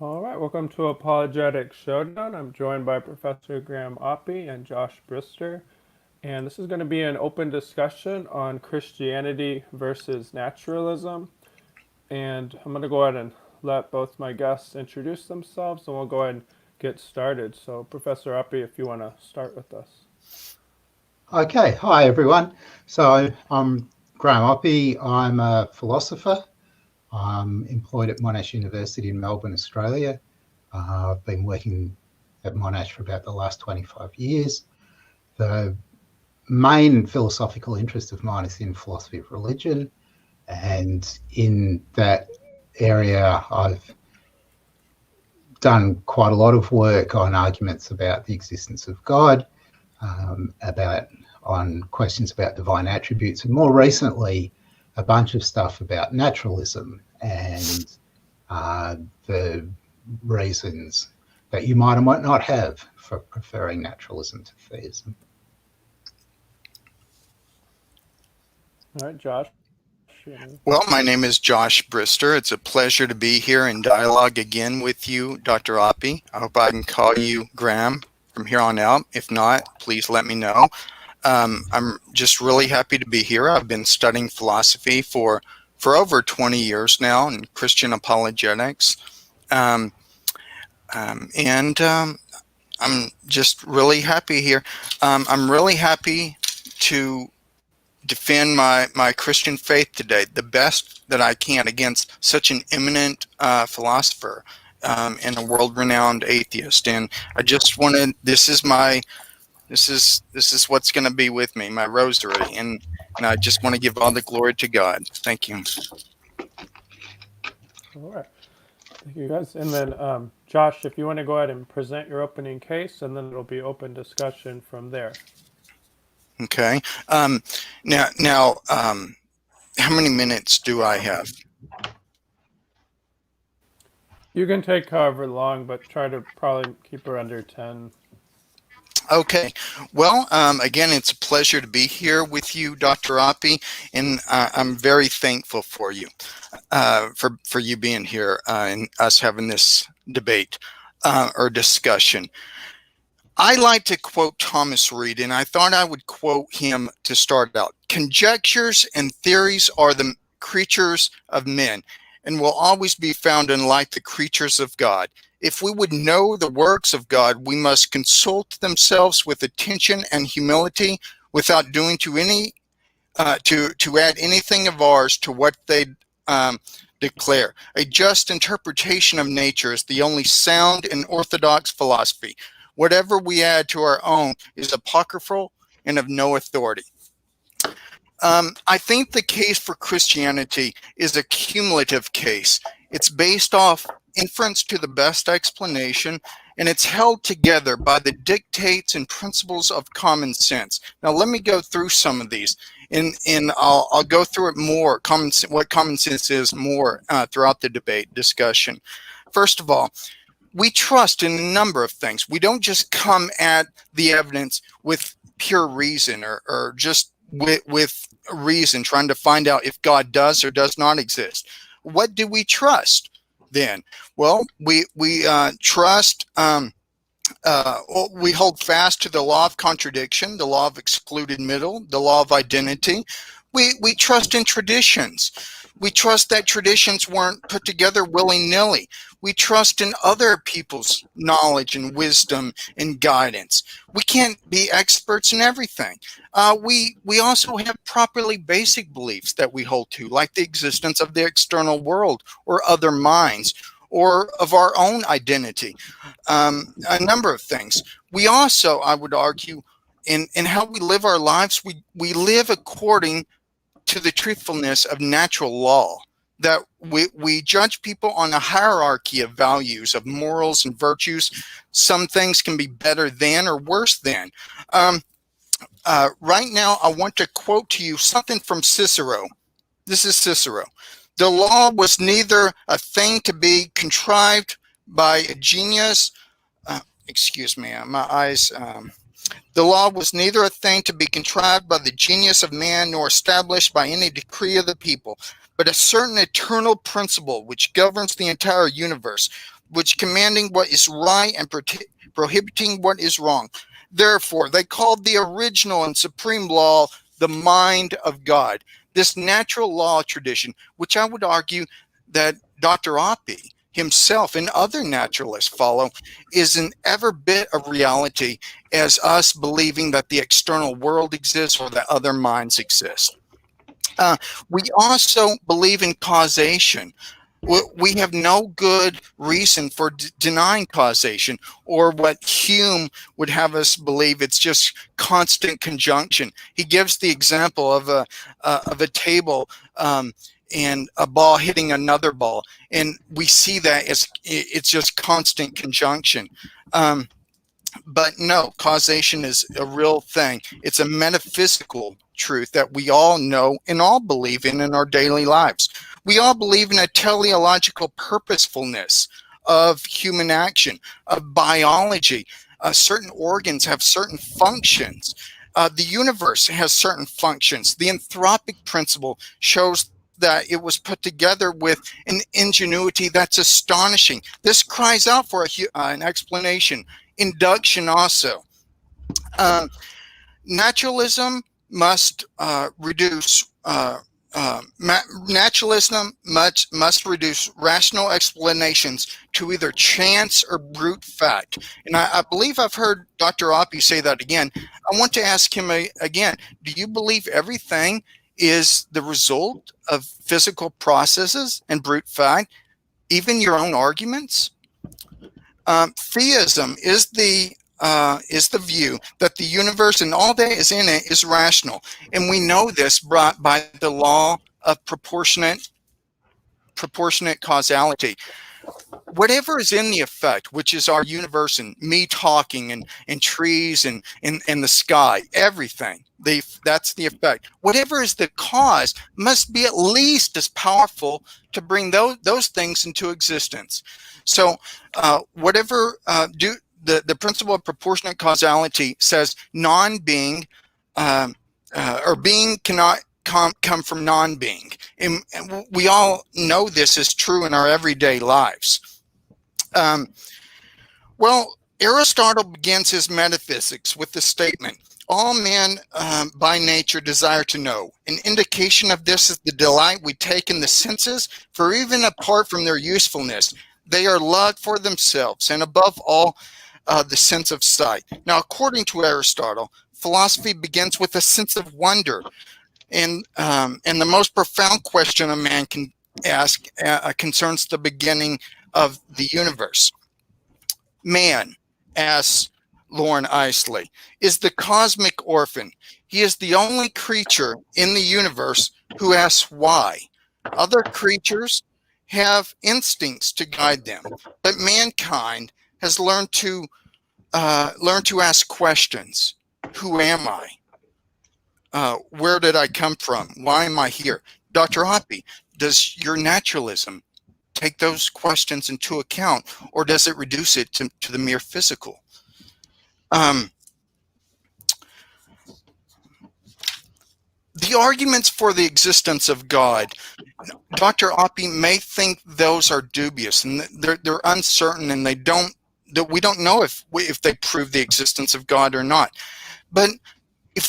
All right, welcome to Apologetic Showdown. I'm joined by Professor Graham Oppy and Josh Brister, and this is going to be an open discussion on Christianity versus naturalism. And I'm going to go ahead and let both my guests introduce themselves, and we'll go ahead and get started. So, Professor Oppy, if you want to start with us. Okay, hi everyone. So I'm Graham Oppy. I'm a philosopher. I'm employed at Monash University in Melbourne, Australia. I've been working at Monash for about the last 25 years. The main philosophical interest of mine is in philosophy of religion, and in that area I've done quite a lot of work on arguments about the existence of God, on questions about divine attributes, and more recently, a bunch of stuff about naturalism and the reasons that you might or might not have for preferring naturalism to theism. All right, Josh. Well, my name is Josh Brister. It's a pleasure to be here in dialogue again with you, Dr. Oppy. I hope I can call you Graham from here on out. If not, please let me know. I'm just really happy to be here. I've been studying philosophy for over 20 years now in Christian apologetics. And I'm just really happy here. I'm really happy to defend my Christian faith today, the best that I can against such an eminent philosopher and a world-renowned atheist. And I just wanted, this is what's going to be with me, my rosary, and I just want to give all the glory to God. Thank you. All right. Thank you, guys. And then, Josh, if you want to go ahead and present your opening case, and then it'll be open discussion from there. Okay. Now, how many minutes do I have? You can take however long, but try to probably keep her under 10. Okay. Well, again, it's a pleasure to be here with you, Dr. Oppy, and I'm very thankful for you, for you being here and us having this debate or discussion. I like to quote Thomas Reid, and I thought I would quote him to start out. Conjectures and theories are the creatures of men and will always be found unlike the creatures of God. If we would know the works of God, we must consult themselves with attention and humility without doing to add anything of ours to what they declare. A just interpretation of nature is the only sound and orthodox philosophy. Whatever we add to our own is apocryphal and of no authority. I think the case for Christianity is a cumulative case. It's based off inference to the best explanation, and it's held together by the dictates and principles of common sense. Now, let me go through some of these, and I'll go through it more, what common sense is more throughout the debate discussion. First of all, we trust in a number of things. We don't just come at the evidence with pure reason or just with reason, trying to find out if God does or does not exist. What do we trust then? Well, we trust, we hold fast to the law of contradiction, the law of excluded middle, the law of identity. We trust in traditions. We trust that traditions weren't put together willy-nilly. We trust in other people's knowledge and wisdom and guidance. We can't be experts in everything. We also have properly basic beliefs that we hold to, like the existence of the external world or other minds or of our own identity, a number of things. We also, I would argue, in how we live our lives, we live according to the truthfulness of natural law, that we judge people on a hierarchy of values, of morals and virtues. Some things can be better than or worse than. Right now, I want to quote to you something from Cicero. This is Cicero. The law was neither a thing to be contrived by a genius, excuse me, my eyes, the law was neither a thing to be contrived by the genius of man nor established by any decree of the people, but a certain eternal principle which governs the entire universe, which commanding what is right and prohibiting what is wrong. Therefore, they called the original and supreme law the mind of God. This natural law tradition, which I would argue that Dr. Oppy himself and other naturalists follow, is an ever bit of reality as us believing that the external world exists or that other minds exist. We also believe in causation. We have no good reason for denying causation, or what Hume would have us believe it's just constant conjunction. He gives the example of a table and a ball hitting another ball, and we see that as it's just constant conjunction. But no, causation is a real thing. It's a metaphysical truth that we all know and all believe in our daily lives. We all believe in a teleological purposefulness of human action, of biology. Certain organs have certain functions. The universe has certain functions. The anthropic principle shows that it was put together with an ingenuity that's astonishing. This cries out for an explanation. Induction also. Naturalism must reduce naturalism must reduce rational explanations to either chance or brute fact. And I believe I've heard Dr. Oppy say that again. I want to ask him again, do you believe everything is the result of physical processes and brute fact, even your own arguments? Theism is the view that the universe and all that is in it is rational, and we know this brought by the law of proportionate causality. Whatever is in the effect, which is our universe and me talking and trees and the sky, everything, that's the effect. Whatever is the cause must be at least as powerful to bring those things into existence. So the principle of proportionate causality says non-being or being cannot come from non-being. And we all know this is true in our everyday lives. Well, Aristotle begins his metaphysics with the statement, all men by nature desire to know. An indication of this is the delight we take in the senses, for even apart from their usefulness, they are loved for themselves, and above all, the sense of sight. Now, according to Aristotle, philosophy begins with a sense of wonder, and the most profound question a man can ask concerns the beginning of the universe. Man, asks Lauren Isley, is the cosmic orphan. He is the only creature in the universe who asks why. Other creatures have instincts to guide them, but mankind has learned to ask questions. Who am I? Where did I come from? Why am I here? Dr. Oppy, does your naturalism take those questions into account, or does it reduce it to the mere physical? The arguments for the existence of God, Dr. Oppy may think those are dubious and they're uncertain, and we don't know if they prove the existence of God or not. But if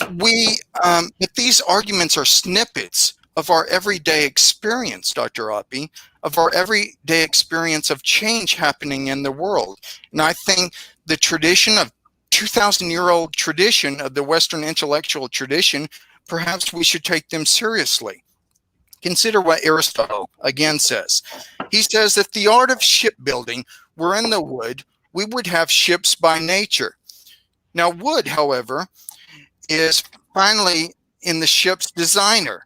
these arguments are snippets of our everyday experience, Dr. Oppy, of our everyday experience of change happening in the world. And I think the tradition of 2,000-year-old tradition of the Western intellectual tradition, perhaps we should take them seriously. Consider what Aristotle again says. He says, if the art of shipbuilding were in the wood, we would have ships by nature. Now, wood, however, is finally in the ship's designer,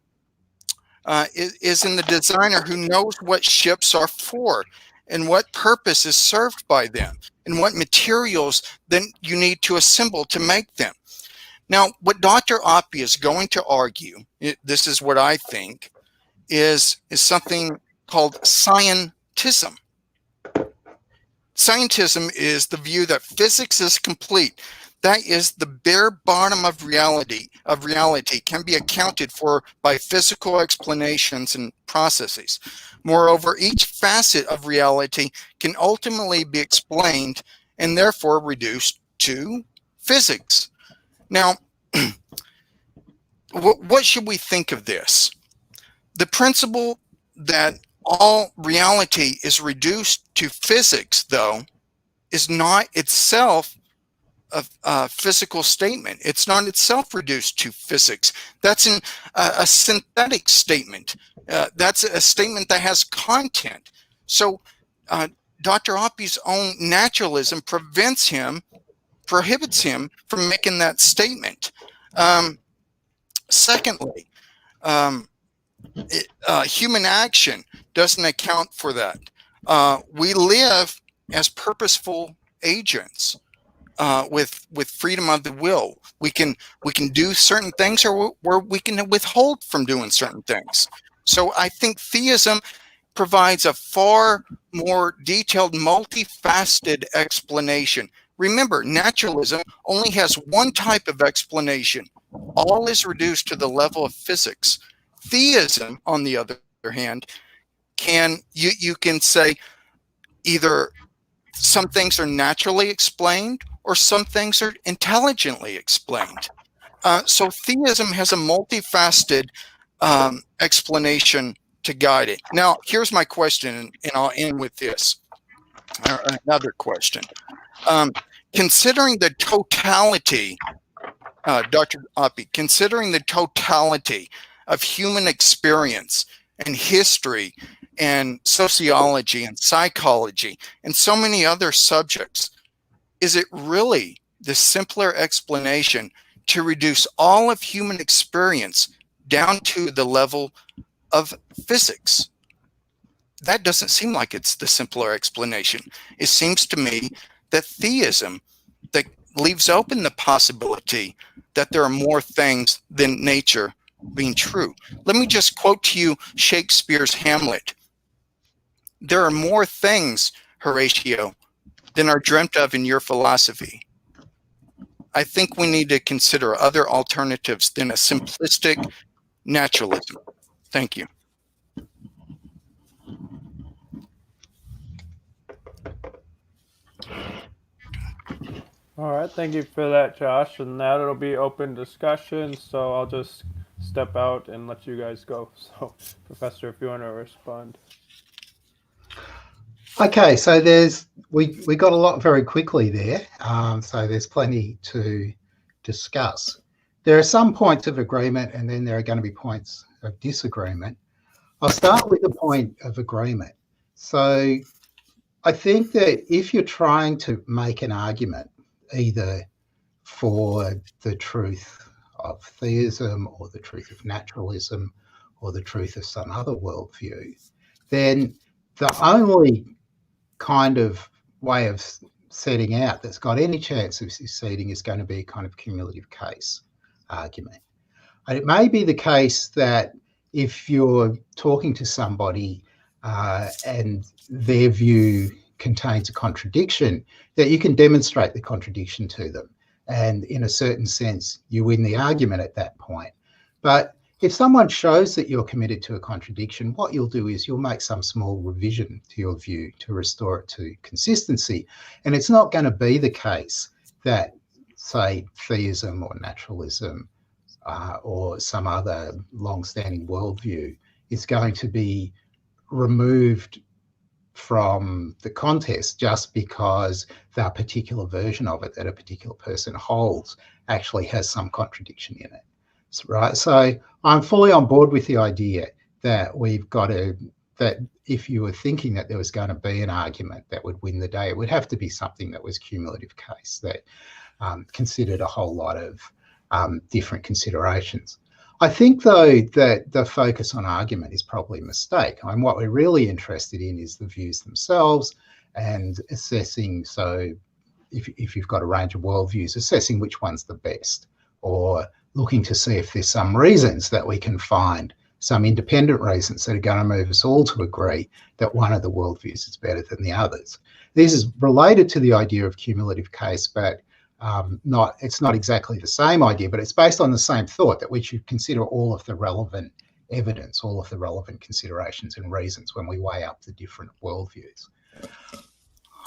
is in the designer who knows what ships are for and what purpose is served by them and what materials then you need to assemble to make them. Now, what Dr. Oppy is going to argue, this is what I think, is something called scientism. Scientism is the view that physics is complete. That is the bare bottom of reality, of reality can be accounted for by physical explanations and processes. Moreover, each facet of reality can ultimately be explained and therefore reduced to physics. Now, what should we think of this? The principle that all reality is reduced to physics, though, is not itself a physical statement. It's not itself reduced to physics. That's a synthetic statement. That's a statement that has content. So Dr. Oppy's own naturalism prohibits him from making that statement. Secondly, human action doesn't account for that. We live as purposeful agents with freedom of the will. We can do certain things, or we can withhold from doing certain things. So I think theism provides a far more detailed, multifaceted explanation. Remember, naturalism only has one type of explanation. All is reduced to the level of physics. Theism, on the other hand, you can say either some things are naturally explained or some things are intelligently explained. So theism has a multifaceted explanation to guide it. Now, here's my question, and I'll end with this. Another question. Considering the totality, Dr. Oppy, considering the totality of human experience and history and sociology and psychology and so many other subjects, is it really the simpler explanation to reduce all of human experience down to the level of physics? That doesn't seem like it's the simpler explanation. It seems to me that theism that leaves open the possibility that there are more things than nature being true. Let me just quote to you Shakespeare's Hamlet. There are more things, Horatio, than are dreamt of in your philosophy. I think we need to consider other alternatives than a simplistic naturalism. Thank you. All right, thank you for that, Josh. And now it'll be open discussion, so I'll just step out and let you guys go. So, Professor, if you want to respond. Okay, so we got a lot very quickly there, so there's plenty to discuss. There are some points of agreement, and then there are going to be points of disagreement. I'll start with the point of agreement. So I think that if you're trying to make an argument either for the truth of theism or the truth of naturalism or the truth of some other worldview, then the only kind of way of setting out that's got any chance of succeeding is going to be a kind of cumulative case argument. And it may be the case that if you're talking to somebody and their view contains a contradiction, that you can demonstrate the contradiction to them. And in a certain sense, you win the argument at that point. But if someone shows that you're committed to a contradiction, what you'll do is you'll make some small revision to your view to restore it to consistency. And it's not going to be the case that, say, theism or naturalism or some other long-standing worldview is going to be removed from the contest just because that particular version of it that a particular person holds actually has some contradiction in it, right? So I'm fully on board with the idea that that if you were thinking that there was going to be an argument that would win the day, it would have to be something that was cumulative case, that considered a whole lot of different considerations. I think, though, that the focus on argument is probably a mistake. I mean, what we're really interested in is the views themselves and assessing, so if you've got a range of worldviews, assessing which one's the best, or looking to see if there's some reasons that we can find, some independent reasons that are going to move us all to agree that one of the worldviews is better than the others. This is related to the idea of cumulative case, but It's not exactly the same idea, but it's based on the same thought that we should consider all of the relevant evidence, all of the relevant considerations and reasons when we weigh up the different worldviews.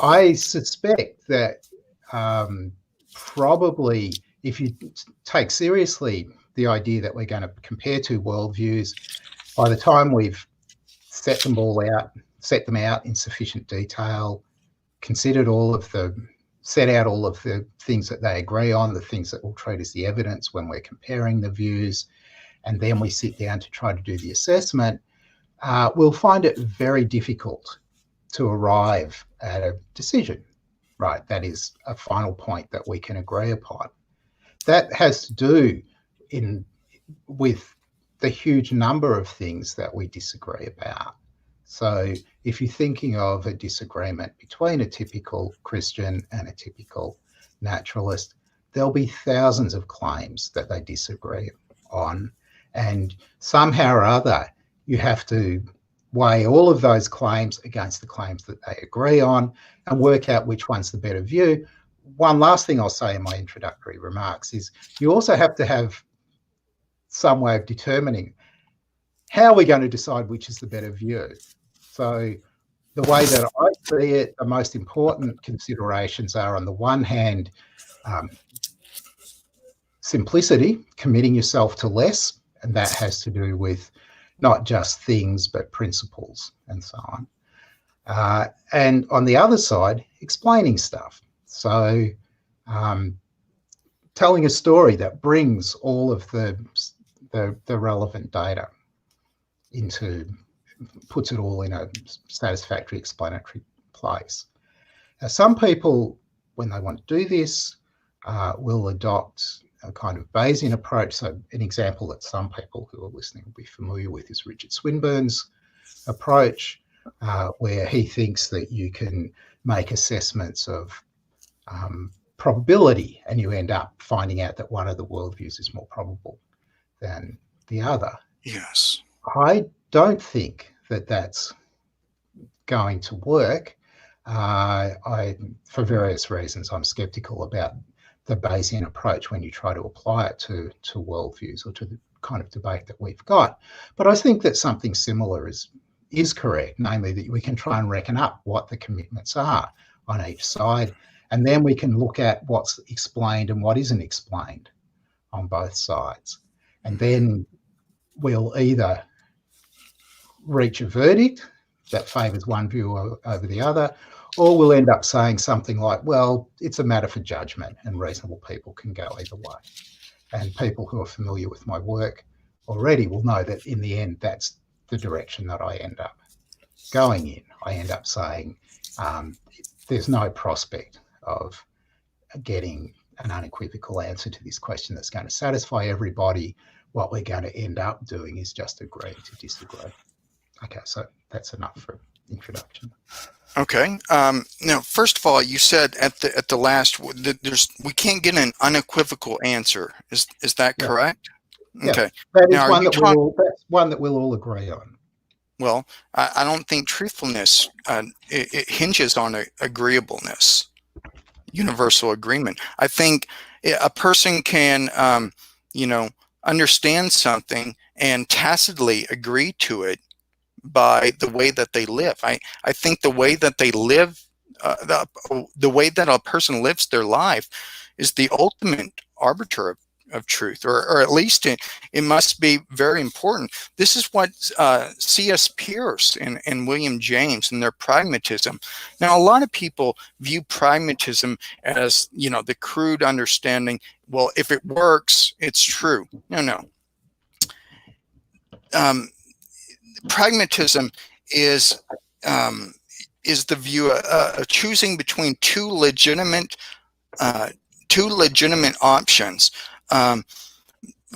I suspect that probably if you take seriously the idea that we're going to compare two worldviews, by the time we've set them out in sufficient detail, set out all of the things that they agree on, the things that we'll treat as the evidence when we're comparing the views, and then we sit down to try to do the assessment, we'll find it very difficult to arrive at a decision, right? That is a final point that we can agree upon. That has to do with the huge number of things that we disagree about. So if you're thinking of a disagreement between a typical Christian and a typical naturalist, there'll be thousands of claims that they disagree on. And somehow or other, you have to weigh all of those claims against the claims that they agree on and work out which one's the better view. One last thing I'll say in my introductory remarks is you also have to have some way of determining how we're going to decide which is the better view. So the way that I see it, the most important considerations are, on the one hand, simplicity, committing yourself to less, and that has to do with not just things, but principles and so on. And on the other side, explaining stuff. So telling a story that brings all of the relevant data puts it all in a satisfactory explanatory place. Now, some people, when they want to do this, will adopt a kind of Bayesian approach. So an example that some people who are listening will be familiar with is Richard Swinburne's approach, where he thinks that you can make assessments of probability and you end up finding out that one of the worldviews is more probable than the other. Yes. I don't think that that's going to work. For various reasons, I'm skeptical about the Bayesian approach when you try to apply it to worldviews or to the kind of debate that we've got. But I think that something similar is correct, namely that we can try and reckon up what the commitments are on each side, and then we can look at what's explained and what isn't explained on both sides. And then we'll either reach a verdict that favours one view over the other, or we'll end up saying something like, well, it's a matter for judgment and reasonable people can go either way. And people who are familiar with my work already will know that in the end, that's the direction that I end up going in. I end up saying there's no prospect of getting an unequivocal answer to this question that's going to satisfy everybody. What we're going to end up doing is just agreeing to disagree. Okay, so that's enough for introduction. Okay. Now, first of all, you said at the last we can't get an unequivocal answer. Is that correct? Yeah. Okay. That is now, that's one that we'll all agree on. Well, I don't think truthfulness it hinges on agreeableness, universal agreement. I think a person can, understand something and tacitly agree to it by the way that they live. I think the way that they live, the way that a person lives their life is the ultimate arbiter of truth, or at least it must be very important. This is what C.S. Pierce and William James and their pragmatism. Now, a lot of people view pragmatism as, the crude understanding, well, if it works, it's true. No. Pragmatism is the view of choosing between two legitimate options.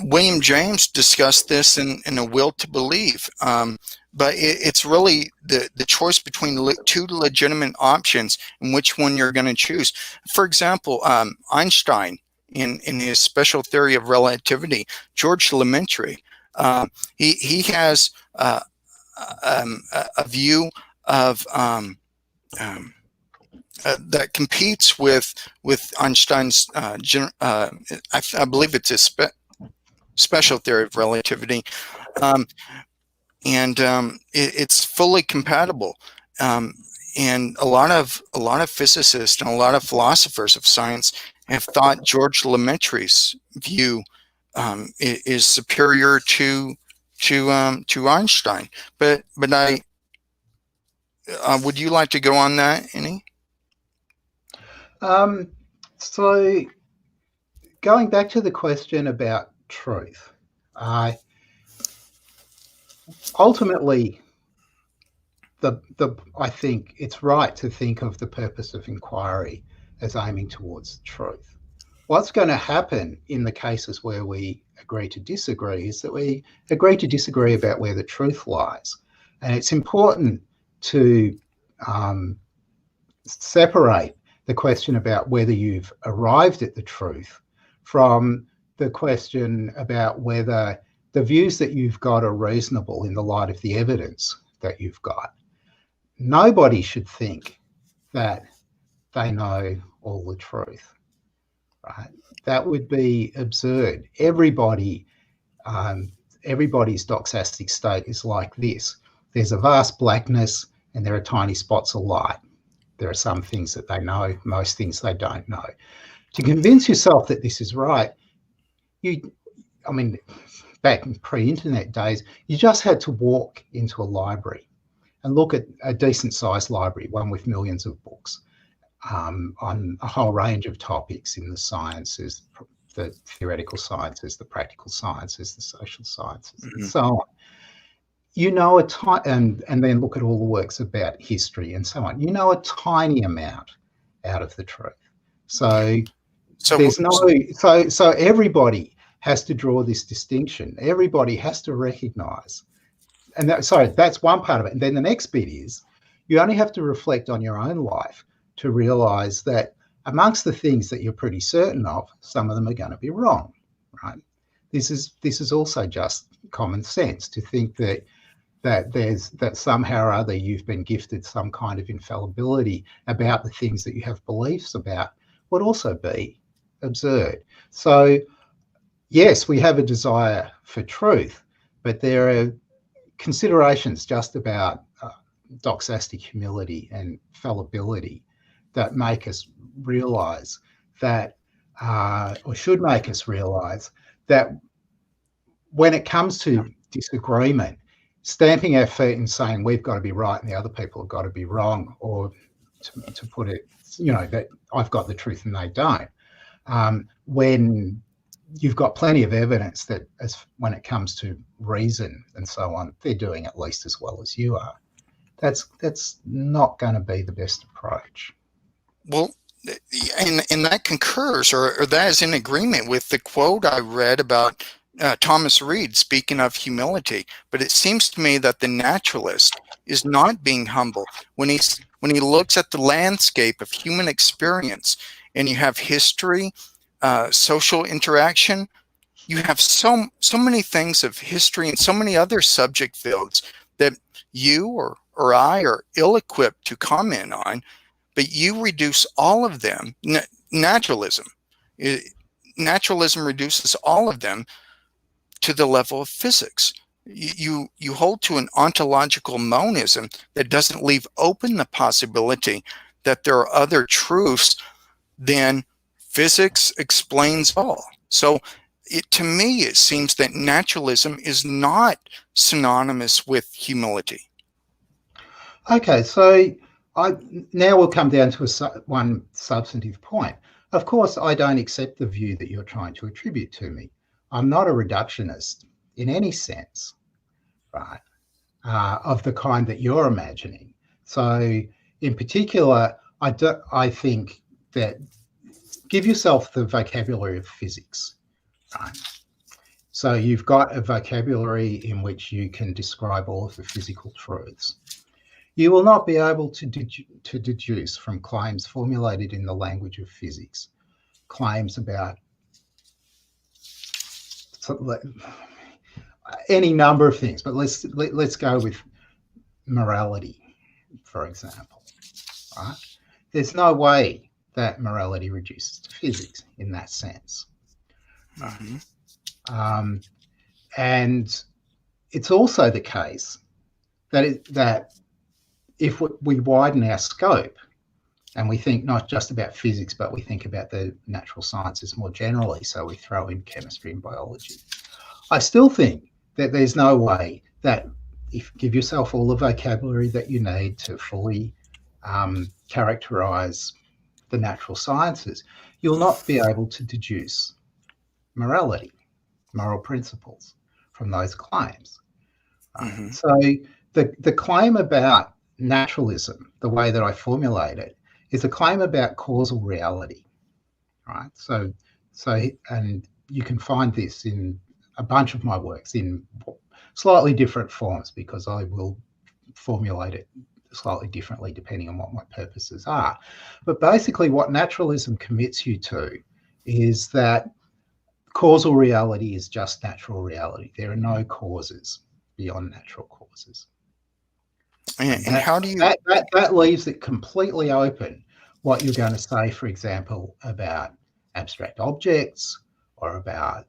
William James discussed this in A Will to Believe, but it's really the choice between two legitimate options and which one you're going to choose. For example, Einstein in his special theory of relativity, George Lemaitre, he has a view of that competes with Einstein's I believe it's a special theory of relativity, and it's fully compatible. And a lot of physicists and a lot of philosophers of science have thought George Lemaitrie's view is superior to Einstein. But I would you like to go on that, any? So going back to the question about truth, ultimately, I think it's right to think of the purpose of inquiry as aiming towards truth. What's going to happen in the cases where we agree to disagree is that we agree to disagree about where the truth lies. And it's important to separate the question about whether you've arrived at the truth from the question about whether the views that you've got are reasonable in the light of the evidence that you've got. Nobody should think that they know all the truth, right? That would be absurd. Everybody's doxastic state is like this. There's a vast blackness and there are tiny spots of light. There are some things that they know, most things they don't know. To convince yourself that this is right, back in pre-internet days, you just had to walk into a library and look at a decent sized library, one with millions of books on a whole range of topics in the sciences, the theoretical sciences, the practical sciences, the social sciences, and so on. And then look at all the works about history and so on. You know a tiny amount out of the truth. So everybody has to draw this distinction. Everybody has to recognise, and that's one part of it. And then the next bit is you only have to reflect on your own life to realise that amongst the things that you're pretty certain of, some of them are going to be wrong, right? This is also just common sense to think that somehow or other you've been gifted some kind of infallibility about the things that you have beliefs about would also be absurd. So yes, we have a desire for truth, but there are considerations just about doxastic humility and fallibility that make us realise that, or should make us realise that when it comes to disagreement, stamping our feet and saying we've got to be right and the other people have got to be wrong, or to put it, that I've got the truth and they don't, when you've got plenty of evidence that when it comes to reason and so on, they're doing at least as well as you are. That's not going to be the best approach. Well, and that concurs, or that is in agreement with the quote I read about Thomas Reid speaking of humility. But it seems to me that the naturalist is not being humble when he looks at the landscape of human experience, and you have history, social interaction. You have so many things of history and so many other subject fields that you or I are ill-equipped to comment on, but you reduce all of them. Naturalism reduces all of them to the level of physics. You hold to an ontological monism that doesn't leave open the possibility that there are other truths than physics explains all. So to me, it seems that naturalism is not synonymous with humility. Okay, so now we'll come down to one substantive point. Of course, I don't accept the view that you're trying to attribute to me. I'm not a reductionist in any sense, right, of the kind that you're imagining. So in particular, I think that give yourself the vocabulary of physics, right? So you've got a vocabulary in which you can describe all of the physical truths. You will not be able to deduce from claims formulated in the language of physics, claims about any number of things, but let's go with morality, for example, right? there's no way that morality reduces to physics in that sense. Mm-hmm. And it's also the case that if we widen our scope and we think not just about physics, but we think about the natural sciences more generally, so we throw in chemistry and biology, I still think that there's no way that if you give yourself all the vocabulary that you need to fully characterize the natural sciences, you'll not be able to deduce morality, moral principles from those claims. Mm-hmm. So the claim about naturalism, the way that I formulate it, is a claim about causal reality, right? So and you can find this in a bunch of my works in slightly different forms, because I will formulate it slightly differently depending on what my purposes are. But basically what naturalism commits you to is that causal reality is just natural reality. There are no causes beyond natural causes. And how do you... That leaves it completely open what you're going to say, for example, about abstract objects, or about,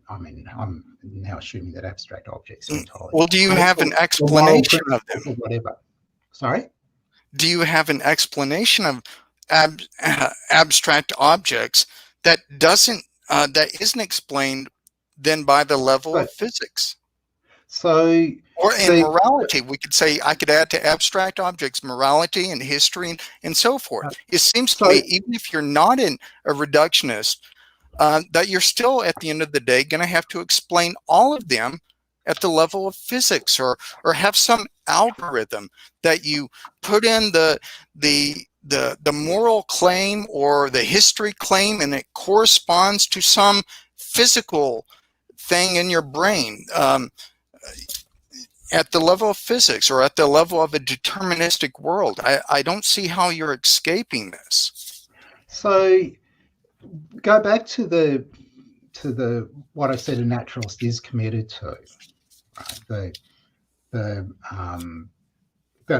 I mean, I'm now assuming that abstract objects are entirely... Well, do you have an explanation of them? Or whatever. Sorry? Do you have an explanation of abstract objects that isn't explained then by the level of physics? So... Or in morality, we could say, I could add to abstract objects morality and history and so forth. It seems to me, even if you're not a reductionist, that you're still, at the end of the day, going to have to explain all of them at the level of physics, or have some algorithm that you put in the moral claim or the history claim, and it corresponds to some physical thing in your brain. At the level of physics, or at the level of a deterministic world. I don't see how you're escaping this. So go back to the what I said a naturalist is committed to, right? That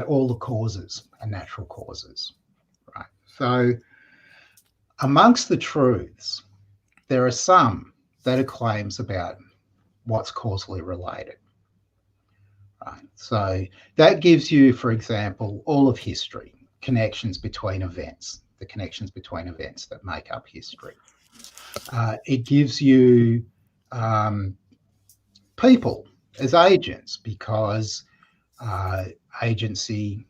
all the causes are natural causes, right? So amongst the truths, there are some that are claims about what's causally related. Right. So that gives you, for example, all of history, connections between events, the connections between events that make up history. It gives you people as agents, because agency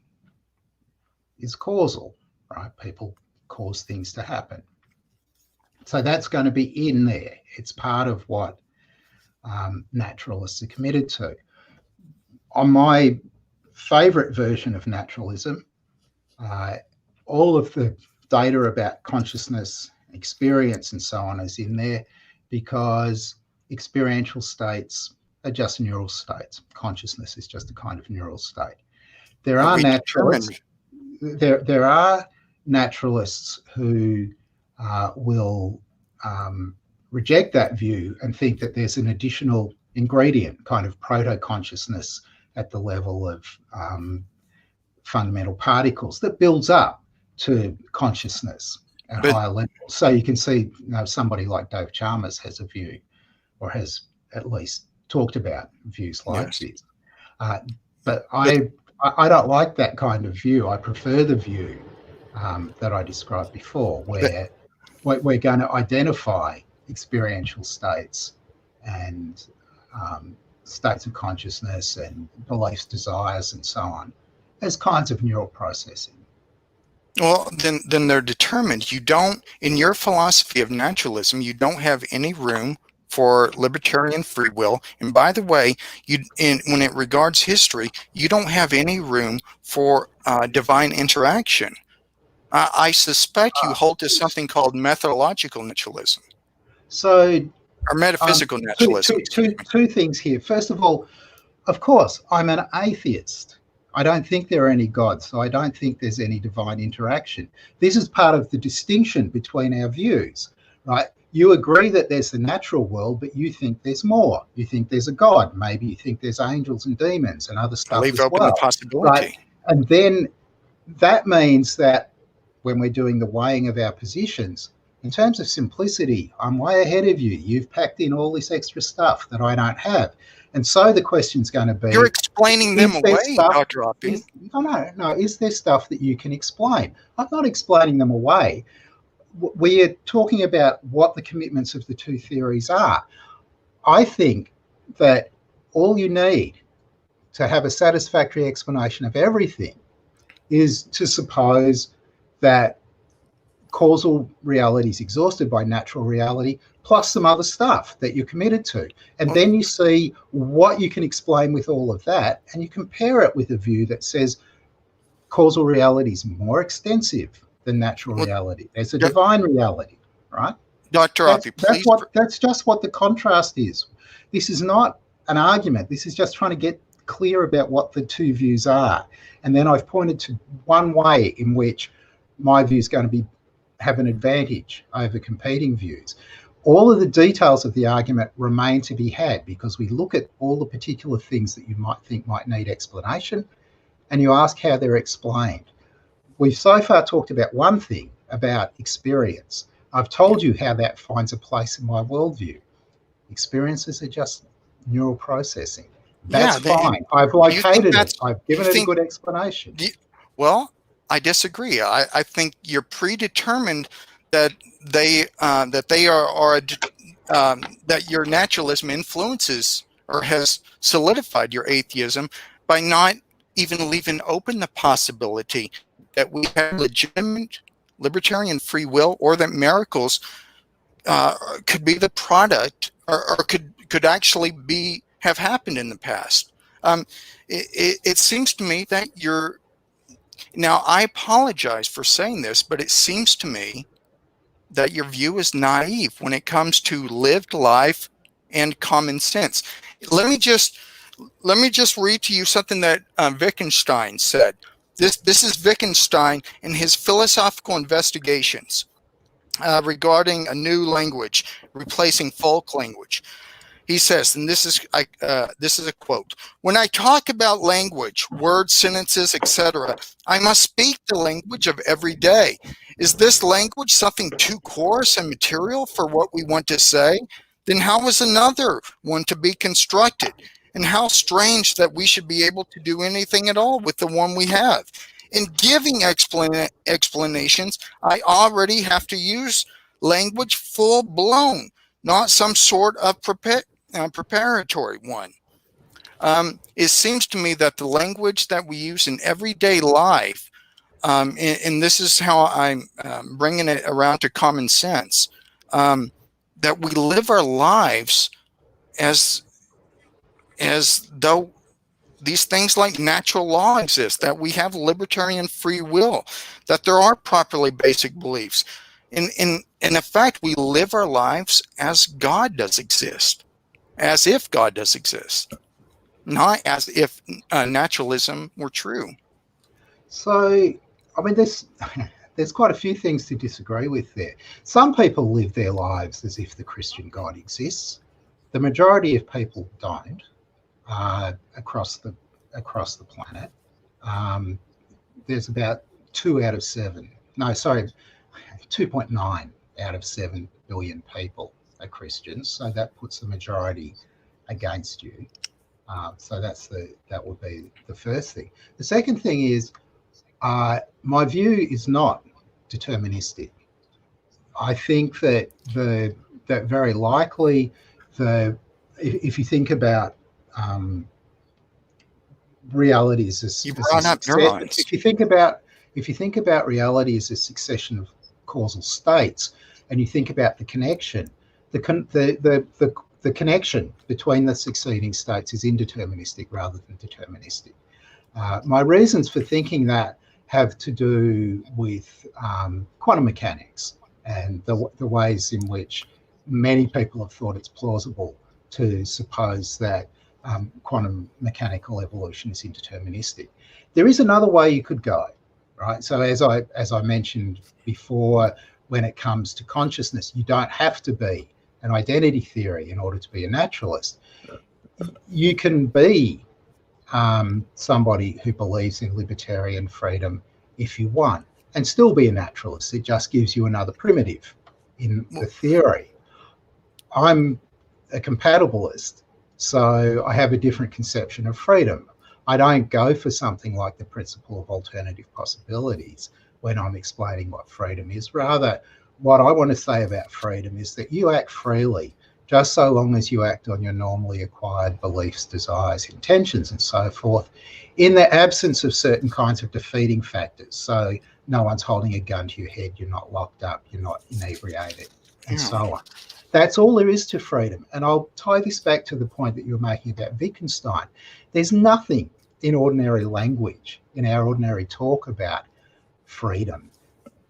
is causal, right? People cause things to happen. So that's going to be in there. It's part of what naturalists are committed to. On my favourite version of naturalism, all of the data about consciousness, experience, and so on is in there, because experiential states are just neural states. Consciousness is just a kind of neural state. There are naturalists. There are naturalists who will reject that view and think that there's an additional ingredient, kind of proto-consciousness at the level of fundamental particles that builds up to consciousness at higher levels. So you can see, somebody like Dave Chalmers has a view, or has at least talked about views like this. But I don't like that kind of view. I prefer the view that I described before, where we're going to identify experiential states and states of consciousness and beliefs, desires, and so on, as kinds of neural processing. Well, then they're determined. You don't, in your philosophy of naturalism, you don't have any room for libertarian free will. And by the way, when it regards history, you don't have any room for divine interaction. I suspect you hold to something called methodological naturalism. So, or metaphysical naturalism. Two things here. First of all, of course, I'm an atheist. I don't think there are any gods, so I don't think there's any divine interaction. This is part of the distinction between our views, right? You agree that there's the natural world, but you think there's more. You think there's a God. Maybe you think there's angels and demons and other stuff Leave as open well. the possibility. Right? And then that means that when we're doing the weighing of our positions, in terms of simplicity, I'm way ahead of you. You've packed in all this extra stuff that I don't have. And so the question's going to be, You're explaining them is there away, stuff, Dr. Oppy. no, is there stuff that you can explain? I'm not explaining them away. We are talking about what the commitments of the two theories are. I think that all you need to have a satisfactory explanation of everything is to suppose that causal reality is exhausted by natural reality, plus some other stuff that you're committed to. And then you see what you can explain with all of that, and you compare it with a view that says causal reality is more extensive than natural reality. There's a divine reality, right? Dr. Oppy, please. That's just what the contrast is. This is not an argument. This is just trying to get clear about what the two views are. And then I've pointed to one way in which my view is going to have an advantage over competing views. All of the details of the argument remain to be had because we look at all the particular things that you might think might need explanation, and you ask how they're explained. We've so far talked about one thing, about experience. I've told you how that finds a place in my worldview. Experiences are just neural processing. That's fine. I've located it. I've given it a good explanation. Well, I disagree. I think you're predetermined that that your naturalism influences or has solidified your atheism by not even leaving open the possibility that we have legitimate libertarian free will, or that miracles could be the product, or could actually have happened in the past. It seems to me that now I apologize for saying this, but it seems to me that your view is naive when it comes to lived life and common sense. Let me just read to you something that Wittgenstein said. This is Wittgenstein in his philosophical investigations regarding a new language replacing folk language. He says, and this is a quote: "When I talk about language, words, sentences, etc., I must speak the language of every day. Is this language something too coarse and material for what we want to say? Then how is another one to be constructed? And how strange that we should be able to do anything at all with the one we have. In giving explanations, I already have to use language full blown, not some sort of preparatory one. It seems to me that the language that we use in everyday life, and this is how I'm bringing it around to common sense, that we live our lives as though these things like natural law exist, that we have libertarian free will, that there are properly basic beliefs. In effect, we live our lives as God does exist, as if God does exist, not as if naturalism were true. So, I mean, there's quite a few things to disagree with there. Some people live their lives as if the Christian God exists. The majority of people don't. Across the planet, there's about 2.9 out of 7 billion people are Christians. So that puts the majority against you. So that would be the first thing. The second thing is, my view is not deterministic. I think that very likely if you think about realities as if you think about reality as a succession of causal states, and you think about the connection, the connection between the succeeding states is indeterministic rather than deterministic. My reasons for thinking that have to do with quantum mechanics and the ways in which many people have thought it's plausible to suppose that quantum mechanical evolution is indeterministic. There is another way you could go, right? So as I mentioned before, when it comes to consciousness, you don't have to be an identity theory in order to be a naturalist. You can be somebody who believes in libertarian freedom if you want. and still be a naturalist. It just gives you another primitive in the theory. I'm a compatibilist, so I have a different conception of freedom. I don't go for something like the principle of alternative possibilities when I'm explaining what freedom is. Rather, what I want to say about freedom is that you act freely just so long as you act on your normally acquired beliefs, desires, intentions, and so forth, in the absence of certain kinds of defeating factors. So no one's holding a gun to your head, you're not locked up, you're not inebriated, and so on. That's all there is to freedom. And I'll tie this back to the point that you were making about Wittgenstein. There's nothing in ordinary language, in our ordinary talk about freedom,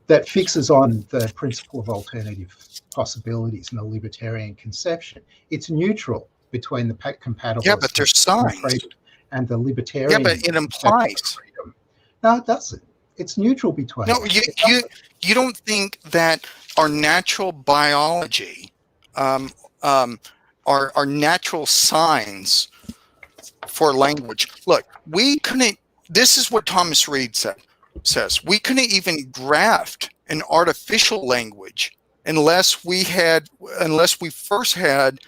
that fixes on the principle of alternative possibilities and a libertarian conception. It's neutral between the compatibilist, Yeah, but there's signs. And the libertarian. Yeah, but it implies freedom. No, it doesn't. It's neutral between. No, you don't think that our natural biology, our natural signs for language. Look, we couldn't. This is what Thomas Reid says. We couldn't even graft an artificial language unless we first had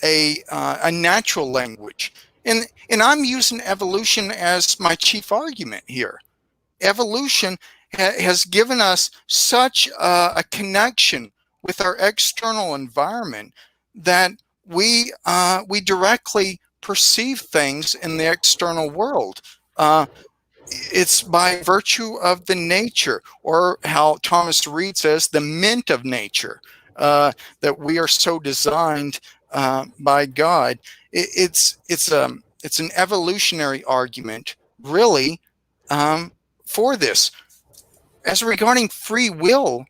a natural language. And I'm using evolution as my chief argument here. Evolution has given us such a connection with our external environment that we directly perceive things in the external world. It's by virtue of the nature, or how Thomas Reid says, the mint of nature, that we are so designed by God. It's an evolutionary argument, really, for this. As regarding free will,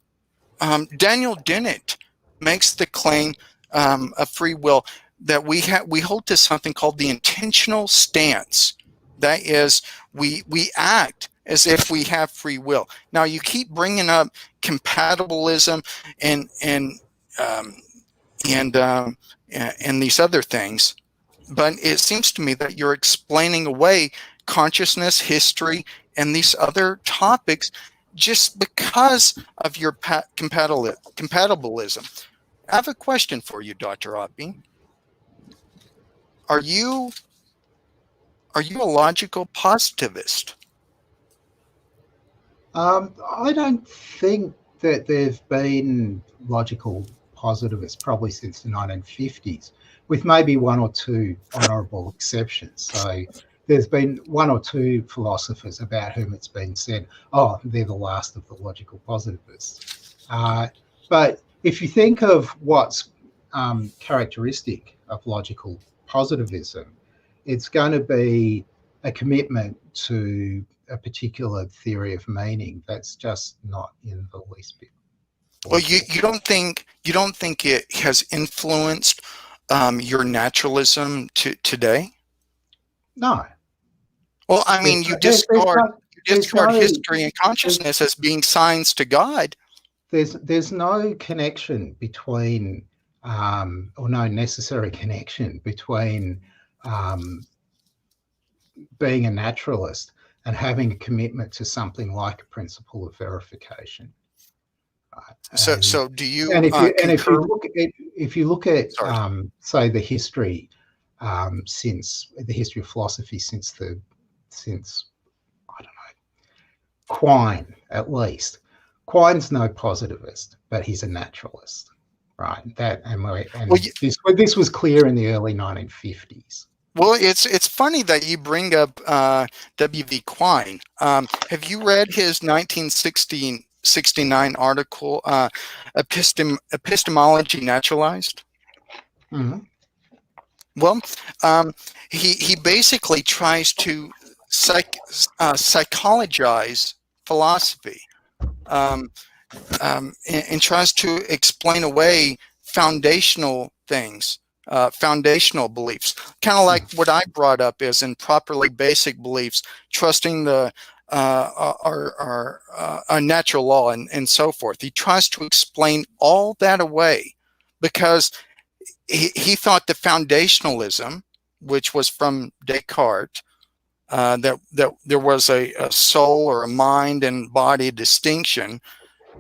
Daniel Dennett makes the claim of free will that we hold to something called the intentional stance. That is, we act as if we have free will. Now, you keep bringing up compatibilism and these other things, but it seems to me that you're explaining away consciousness, history, and these other topics just because of your compatibilism. I have a question for you, Dr. Oppy. Are you a logical positivist? I don't think that there's been logical positivists probably since the 1950s, with maybe one or two honourable exceptions. So there's been one or two philosophers about whom it's been said, oh, they're the last of the logical positivists. But if you think of what's characteristic of logical positivism, it's going to be a commitment to a particular theory of meaning that's just not in the least bit. Well, you don't think it has influenced your naturalism today? No. Well, I mean, you discard history and consciousness as being signs to God. There's no connection between, or no necessary connection between being a naturalist and having a commitment to something like a principle of verification. So do you? And if you look at say the history since the history of philosophy since I don't know, Quine at least. Quine's no positivist, but he's a naturalist, right? This was clear in the early 1950s. Well, it's funny that you bring up W.V. Quine. Have you read his 1969 article, Epistemology Naturalized? Mm-hmm. Well, he basically tries to psychologize philosophy, and tries to explain away foundational things, foundational beliefs, kind of like what I brought up is improperly basic beliefs, trusting our natural law and so forth. He tries to explain all that away because he thought the foundationalism, which was from Descartes, that there was a soul or a mind and body distinction,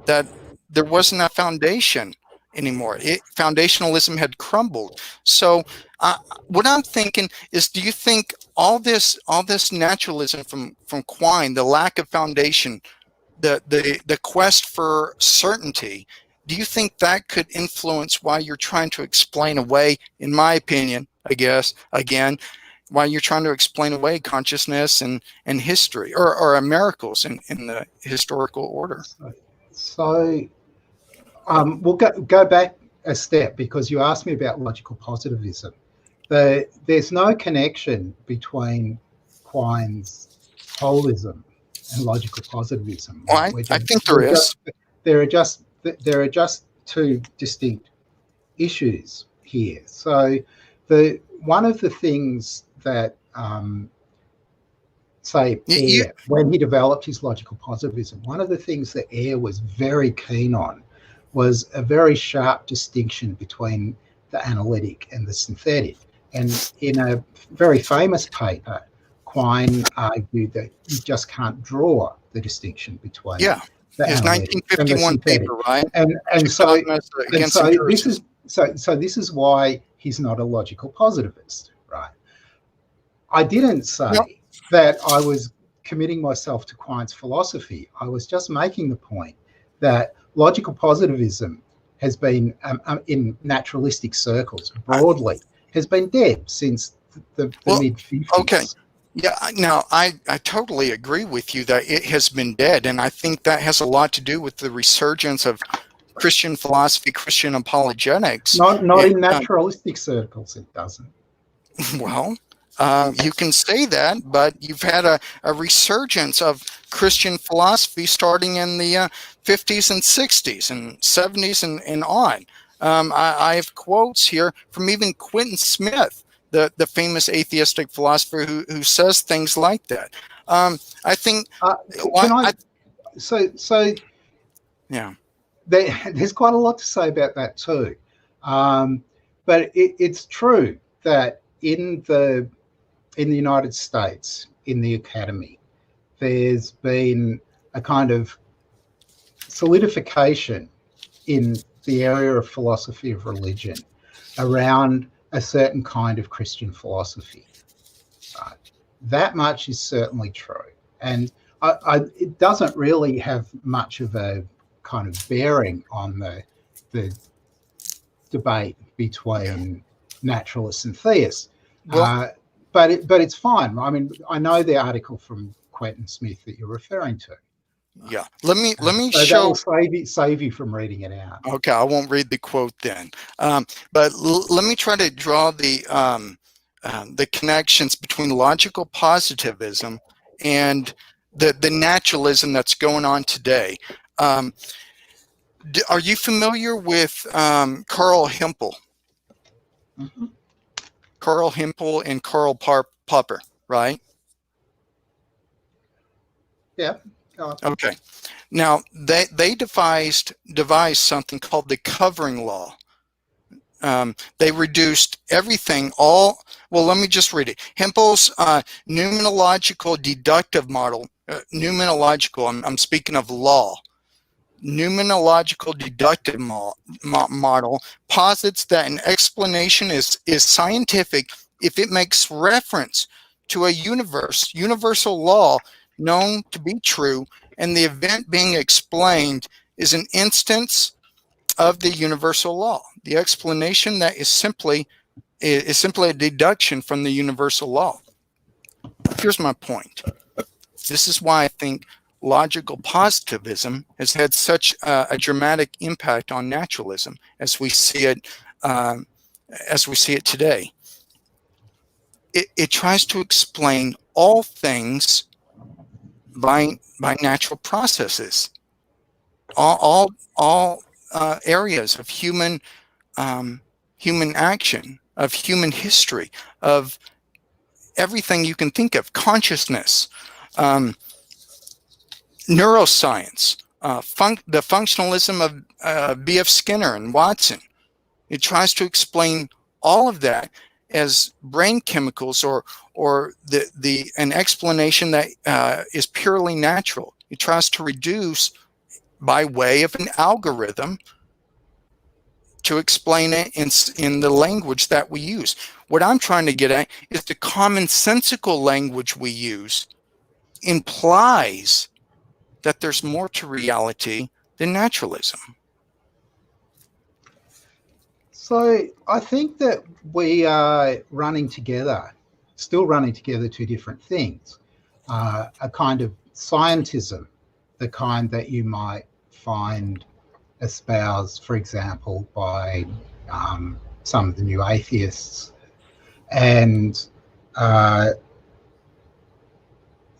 that there wasn't a foundation anymore. Foundationalism had crumbled. So what I'm thinking is, do you think all this naturalism from Quine, the lack of foundation, the quest for certainty, do you think that could influence why you're trying to explain away, in my opinion, I guess, again, why you're trying to explain away consciousness and history, or miracles in the historical order? So we'll go back a step, because you asked me about logical positivism. There's no connection between Quine's holism and logical positivism. Well, I think there is. There are just two distinct issues here. So one of the things that Ayer, when he developed his logical positivism, one of the things that Ayer was very keen on was a very sharp distinction between the analytic and the synthetic. And in a very famous paper, Quine argued that you just can't draw the distinction between the his analytic 1951 and the synthetic. paper, right? So this is why he's not a logical positivist, right? I didn't say that I was committing myself to Quine's philosophy. I was just making the point that logical positivism has been, in naturalistic circles broadly, has been dead since the mid-50s. Okay. Yeah, now I totally agree with you that it has been dead, and I think that has a lot to do with the resurgence of Christian philosophy, Christian apologetics. Not in naturalistic circles, it doesn't. Well, you can say that, but you've had a resurgence of Christian philosophy starting in the 50s and 60s and 70s and on. I have quotes here from even Quentin Smith, the famous atheistic philosopher who says things like that. I think. There's quite a lot to say about that too, but it's true that in the United States, in the academy, there's been a kind of solidification in the area of philosophy of religion around a certain kind of Christian philosophy. That much is certainly true. And it doesn't really have much of a kind of bearing on the debate between naturalists and theists. But it's fine. I mean, I know the article from Quentin Smith that you're referring to. Yeah, let me so show. That'll save you from reading it out. Okay, I won't read the quote then. But let me try to draw the connections between logical positivism and the naturalism that's going on today. Are you familiar with Carl Hempel? Mm-hmm. Carl Hempel and Karl Popper, right? Yeah. Okay. Now they devised something called the covering law. They reduced everything. Well, let me just read it. Hempel's noumenological deductive model. I'm speaking of law. Noumenological deductive model posits that an explanation is scientific if it makes reference to a universal law known to be true, and the event being explained is an instance of the universal law. The explanation that is simply a deduction from the universal law. Here's my point. This is why I think logical positivism has had such a dramatic impact on naturalism as we see it today. It tries to explain all things by natural processes, all areas of human action, of human history, of everything you can think of, consciousness, neuroscience, the functionalism of B.F. Skinner and Watson. It tries to explain all of that as brain chemicals or an explanation that is purely natural. It tries to reduce by way of an algorithm to explain it in the language that we use. What I'm trying to get at is the commonsensical language we use implies that there's more to reality than naturalism. So I think that we are still running together two different things. A kind of scientism, the kind that you might find espoused, for example, by some of the new atheists, and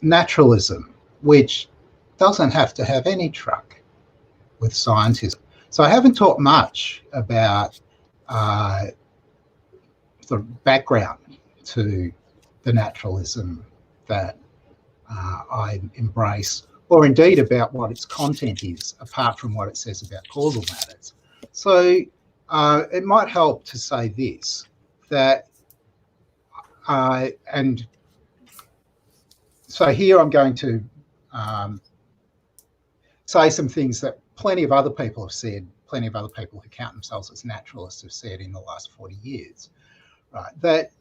naturalism, which doesn't have to have any truck with scientism. So I haven't talked much about the background to the naturalism that I embrace, or indeed about what its content is, apart from what it says about causal matters. So it might help to say this, that, and so here I'm going to say some things that plenty of other people have said, plenty of other people who count themselves as naturalists have said in the last 40 years, right? That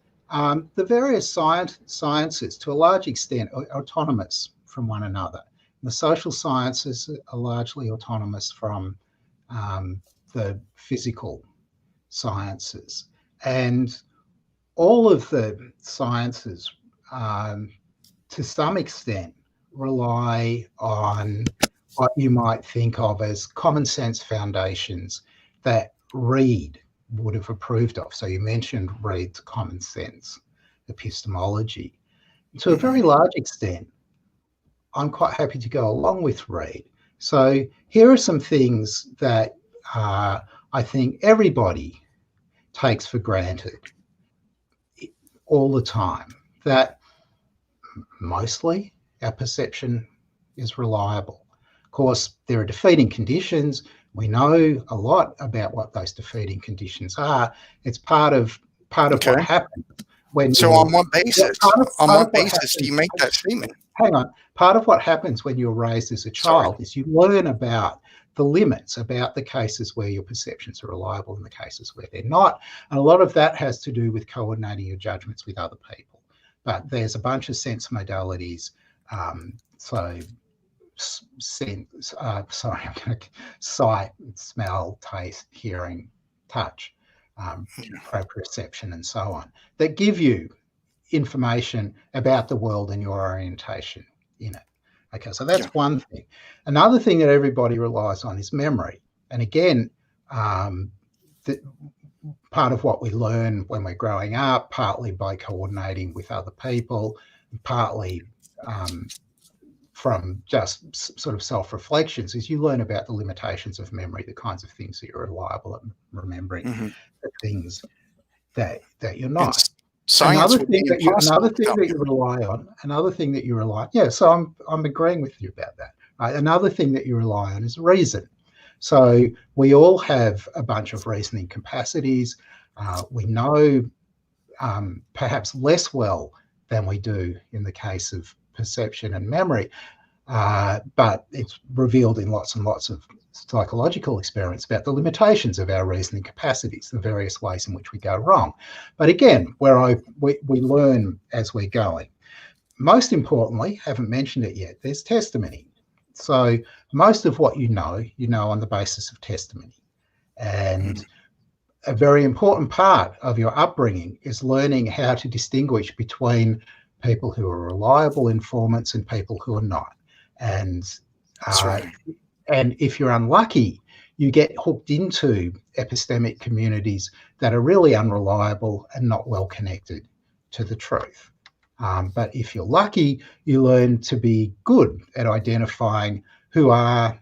the various sciences, to a large extent, are autonomous from one another. The social sciences are largely autonomous from the physical sciences. And all of the sciences, to some extent, rely on what you might think of as common sense foundations that Reid would have approved of. So you mentioned Reid's common sense epistemology. To a very large extent, I'm quite happy to go along with Reid. So here are some things that I think everybody takes for granted all the time, that mostly our perception is reliable. Of course, there are defeating conditions. We know a lot about what those defeating conditions are. It's part of what happens when. So on what basis? On what basis do you make that statement? Hang on. Part of what happens when you're raised as a child is you learn about the limits, about the cases where your perceptions are reliable and the cases where they're not. And a lot of that has to do with coordinating your judgments with other people. But there's a bunch of sense modalities. I'm going to sight, smell, taste, hearing, touch, proprioception, and so on, that give you information about the world and your orientation in it. Okay, so that's one thing. Another thing that everybody relies on is memory. And again, part of what we learn when we're growing up, partly by coordinating with other people, partly from just sort of self-reflections, is you learn about the limitations of memory, the kinds of things that you're reliable at remembering, the things that you're not. Another thing that you rely on. Yeah, so I'm agreeing with you about that. Right? Another thing that you rely on is reason. So we all have a bunch of reasoning capacities. We know perhaps less well than we do in the case of perception and memory, but it's revealed in lots and lots of psychological experiments about the limitations of our reasoning capacities, the various ways in which we go wrong. But again, we learn as we're going. Most importantly, haven't mentioned it yet, there's testimony. So most of what you know on the basis of testimony. And a very important part of your upbringing is learning how to distinguish between people who are reliable informants and people who are not. And and if you're unlucky, you get hooked into epistemic communities that are really unreliable and not well connected to the truth. But if you're lucky, you learn to be good at identifying who are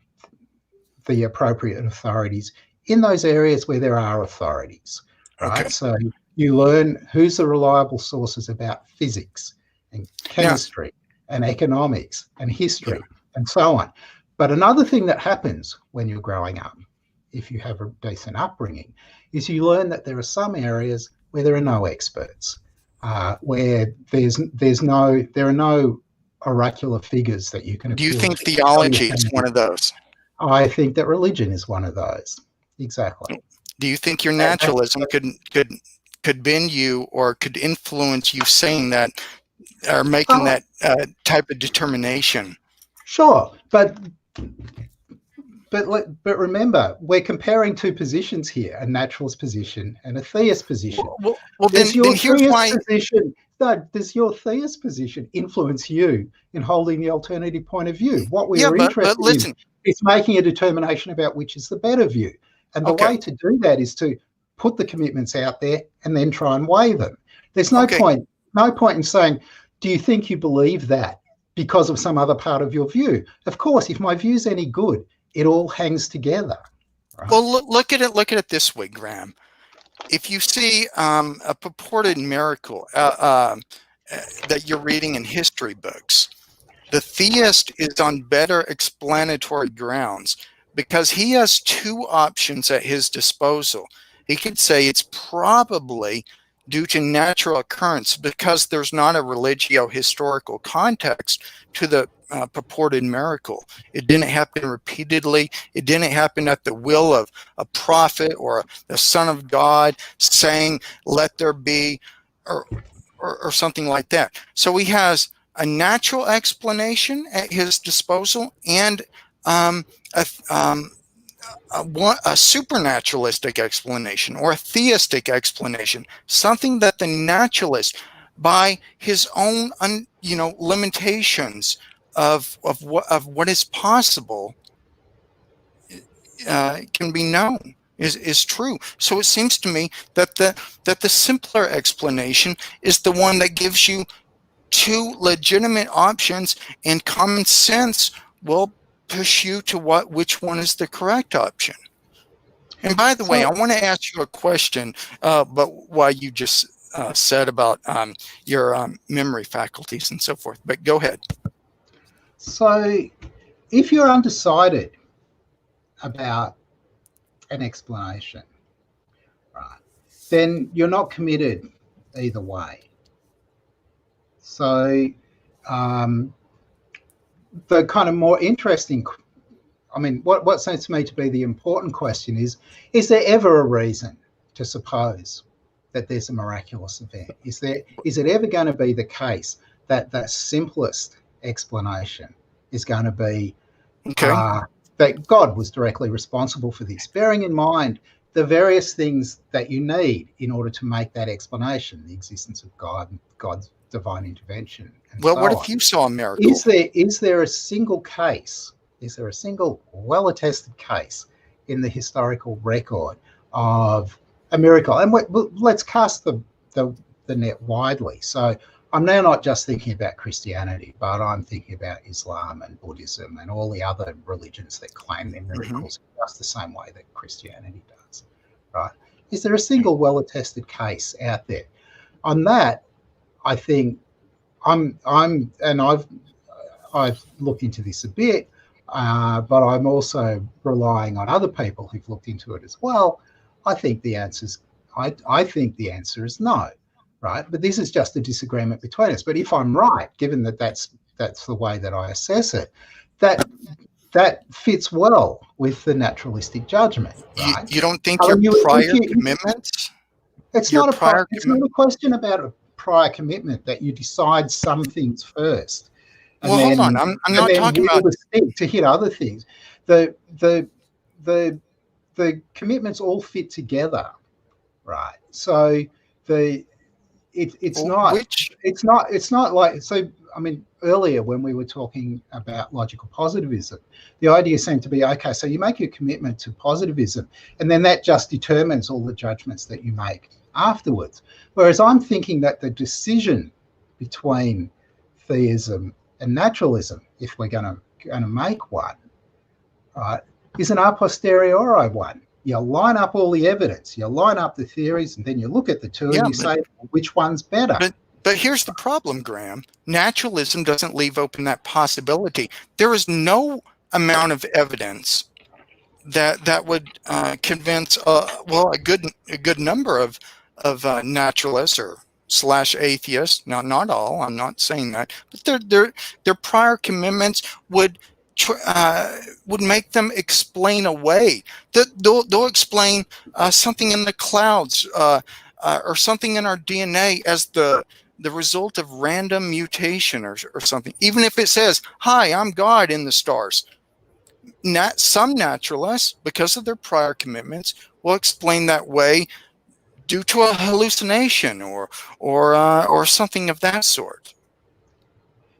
the appropriate authorities in those areas where there are authorities, right? Okay. So you learn who's the reliable sources about physics and chemistry and economics and history and so on. But another thing that happens when you're growing up, if you have a decent upbringing, is you learn that there are some areas where there are no experts, where there are no oracular figures that you can Do you appeal think to. theology is one of those? I think that religion is one of those. Exactly. Do you think your And naturalism could bend you or could influence you saying that or making that type of determination? sure, but remember, we're comparing two positions here: a naturalist position and a theist position. Well, Does then here's why. Does your theist position influence you in holding the alternative point of view? What we Yeah, are but interested listen. in is making a determination about which is the better view. And the way to do that is to put the commitments out there and then try and weigh them. There's no point in saying, do you think you believe that because of some other part of your view? Of course, if my view's any good, it all hangs together. Right? Well, look at it this way, Graham. If you see a purported miracle that you're reading in history books, the theist is on better explanatory grounds because he has two options at his disposal. He could say it's probably due to natural occurrence because there's not a religio-historical context to the purported miracle. It didn't happen repeatedly. It didn't happen at the will of a prophet or the Son of God saying, "Let there be," or something like that. So he has a natural explanation at his disposal and a supernaturalistic explanation or a theistic explanation, something that the naturalist, by his own limitations of what is possible, can be known is true. So it seems to me that the simpler explanation is the one that gives you two legitimate options, and common sense will push you to which one is the correct option. And by the way, I want to ask you a question, but while you just said about your memory faculties and so forth, but go ahead. So if you're undecided about an explanation, right, then you're not committed either way. So the kind of more interesting, what seems to me to be the important question is there ever a reason to suppose that there's a miraculous event? Is it ever going to be the case that the simplest explanation is going to be that God was directly responsible for this, bearing in mind the various things that you need in order to make that explanation, the existence of God and God's divine intervention. Well, what if you saw a miracle? Is there a single case? Is there a single well-attested case in the historical record of a miracle? And let's cast the net widely. So I'm now not just thinking about Christianity, but I'm thinking about Islam and Buddhism and all the other religions that claim their miracles just the same way that Christianity does, right? Is there a single well-attested case out there? On that, I think I've looked into this a bit, but I'm also relying on other people who've looked into it as well. I think the answer is no, right? But this is just a disagreement between us. But if I'm right, given that that's the way that I assess it, that fits well with the naturalistic judgment, right? You don't think your prior commitments? It's not a question about a prior commitment that you decide some things first. Well, hold on. I'm not talking about to hit other things. The commitments all fit together, right? So it's not like, so I mean, earlier when we were talking about logical positivism, the idea seemed to be, okay, so you make your commitment to positivism and then that just determines all the judgments that you make afterwards. Whereas I'm thinking that the decision between theism and naturalism, if we're going to make one, right, is an a posteriori one. You line up all the evidence, you line up the theories, and then you look at the two and you say, which one's better? But here's the problem, Graham. Naturalism doesn't leave open that possibility. There is no amount of evidence that would convince a good number of naturalists or slash atheists, not all, I'm not saying that, but their prior commitments would make them explain away. They'll explain something in the clouds or something in our DNA as the result of random mutation or something. Even if it says, "Hi, I'm God" in the stars. Some naturalists, because of their prior commitments, will explain that way due to a hallucination or something of that sort.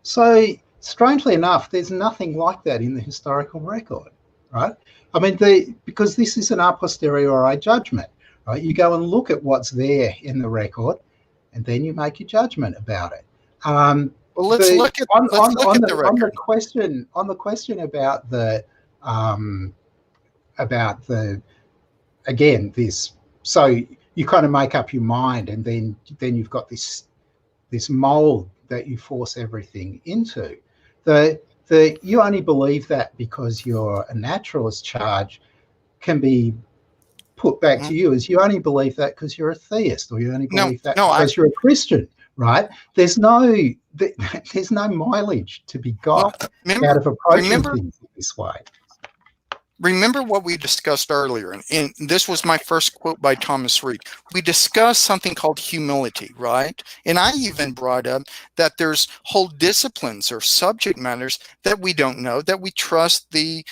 So, strangely enough, there's nothing like that in the historical record, right? I mean, because this is an a posteriori judgment, right? You go and look at what's there in the record, and then you make your judgment about it. Well, let's look at the record. On the question about this. So you kind of make up your mind, and then you've got this mold that you force everything into. You only believe that because you're a naturalist charge can be put back to you as you only believe that because you're a theist, or you only believe that because you're a Christian, right? There's no mileage to be got out of approaching things this way. Remember what we discussed earlier, and this was my first quote by Thomas Reid. We discussed something called humility, right? And I even brought up that there's whole disciplines or subject matters that we don't know, that we trust the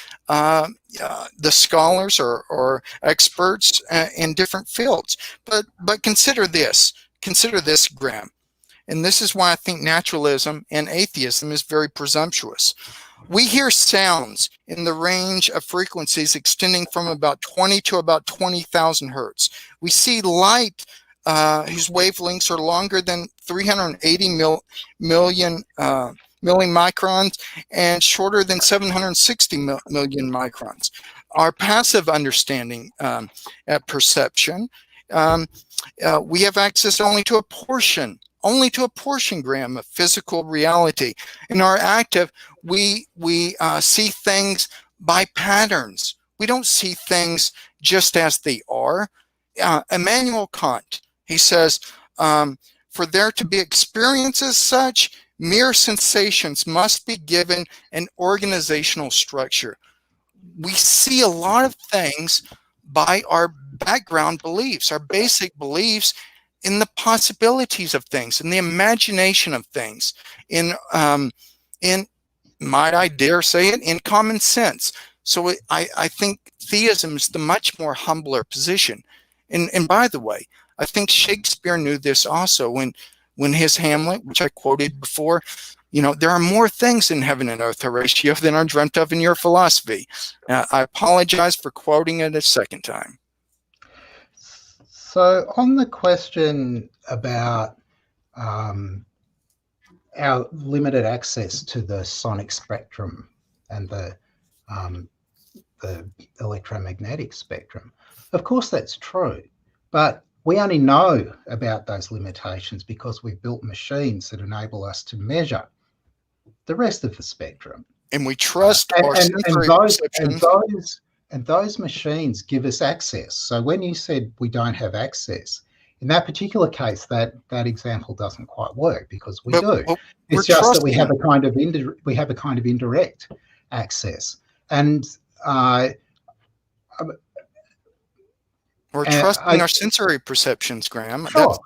scholars or experts in different fields. But consider this, Graham, and this is why I think naturalism and atheism is very presumptuous. We hear sounds in the range of frequencies extending from about 20 to about 20,000 hertz. We see light whose wavelengths are longer than 380 million millimicrons and shorter than 760 million microns. Our passive understanding at perception, we have access only to a portion, Graham, of physical reality. In our active, we see things by patterns. We don't see things just as they are. Immanuel Kant, he says, for there to be experiences such, mere sensations must be given an organizational structure. We see a lot of things by our background beliefs, our basic beliefs in the possibilities of things, in the imagination of things, in might I dare say it, in common sense. So I think theism is the much more humbler position. And by the way, I think Shakespeare knew this also when his Hamlet, which I quoted before, there are more things in heaven and earth, Horatio, than are dreamt of in your philosophy. I apologize for quoting it a second time. So on the question about our limited access to the sonic spectrum and the electromagnetic spectrum, of course that's true, but we only know about those limitations because we've built machines that enable us to measure the rest of the spectrum. And we trust our sensory perceptions. And those machines give us access. So when you said we don't have access, in that particular case, that example doesn't quite work because we do. It's just that we have a kind of indirect access, and we're trusting our sensory perceptions, Graham. Sure,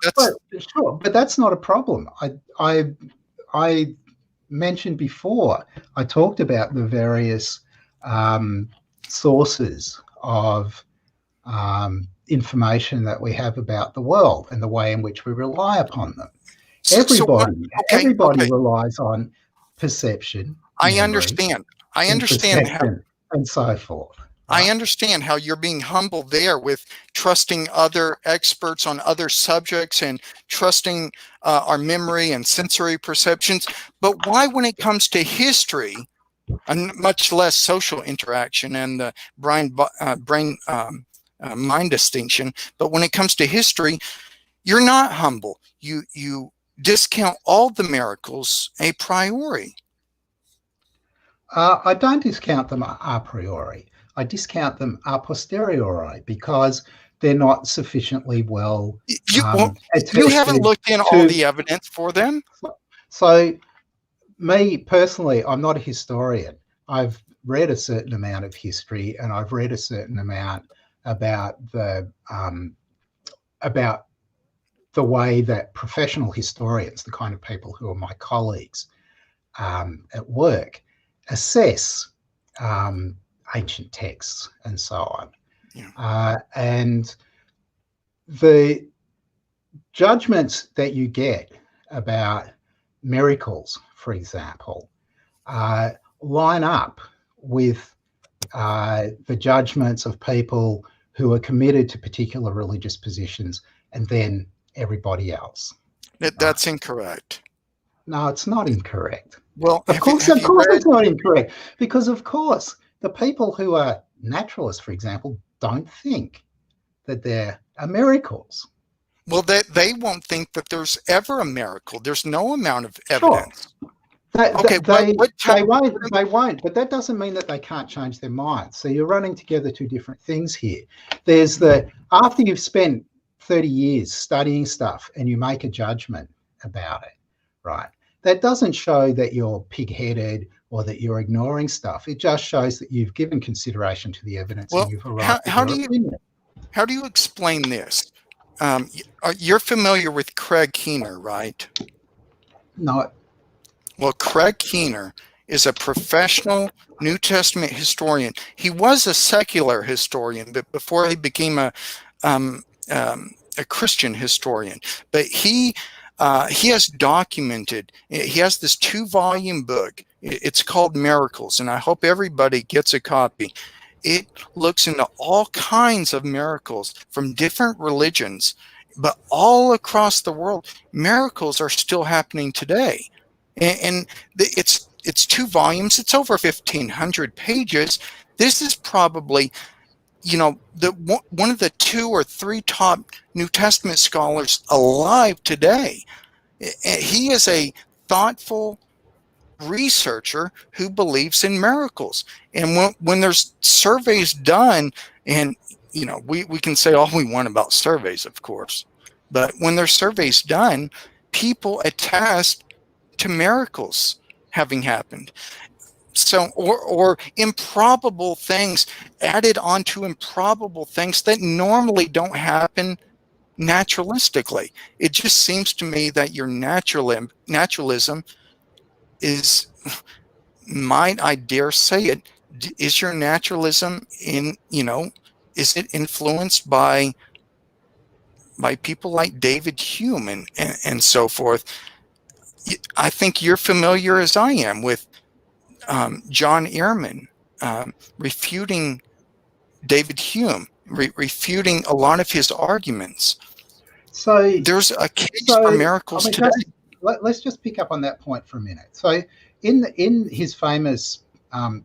but that's not a problem. I mentioned before, I talked about the various sources of information that we have about the world and the way in which we rely upon them. Everybody relies on perception. I understand how, and so forth. I understand how you're being humble there with trusting other experts on other subjects and trusting our memory and sensory perceptions. But why, when it comes to history, and much less social interaction and the brain-mind distinction, but when it comes to history, you're not humble. You discount all the miracles a priori. I don't discount them a priori. I discount them a posteriori because they're not sufficiently well Well, you haven't looked in all the evidence for them. So, me personally, I'm not a historian. I've read a certain amount of history, and I've read a certain amount about the way that professional historians, the kind of people who are my colleagues at work, assess ancient texts and so on. Yeah. And the judgments that you get about miracles, for example, line up with the judgments of people who are committed to particular religious positions, and then everybody else. That's incorrect. No, it's not incorrect. Well, of course it's not incorrect, because of course the people who are naturalists, for example, don't think that there are miracles. Well, they won't think that there's ever a miracle. There's no amount of evidence. Sure. They won't, but that doesn't mean that they can't change their minds. So you're running together two different things here. There's after you've spent 30 years studying stuff and you make a judgment about it, right? That doesn't show that you're pig-headed or that you're ignoring stuff. It just shows that you've given consideration to the evidence and you've arrived at your opinion. How do you explain this? You're familiar with Craig Keener, right? No. Well, Craig Keener is a professional New Testament historian. He was a secular historian, but before he became a Christian historian. But he has documented. He has this 2-volume book. It's called Miracles, and I hope everybody gets a copy. It looks into all kinds of miracles from different religions, but all across the world, miracles are still happening today. And it's 2 volumes. It's over 1,500 pages. This is probably, one of the 2 or 3 top New Testament scholars alive today. He is a thoughtful researcher who believes in miracles. And when there's surveys done, and we can say all we want about surveys, of course, but when there's surveys done, people attest to miracles having happened. So, or improbable things added onto improbable things that normally don't happen naturalistically. It just seems to me that your naturalism is, might I dare say it, is your naturalism is it influenced by people like David Hume and so forth? I think you're familiar as I am with John Ehrman refuting David Hume, refuting a lot of his arguments. So there's a case for miracles today. Let's just pick up on that point for a minute. So in his famous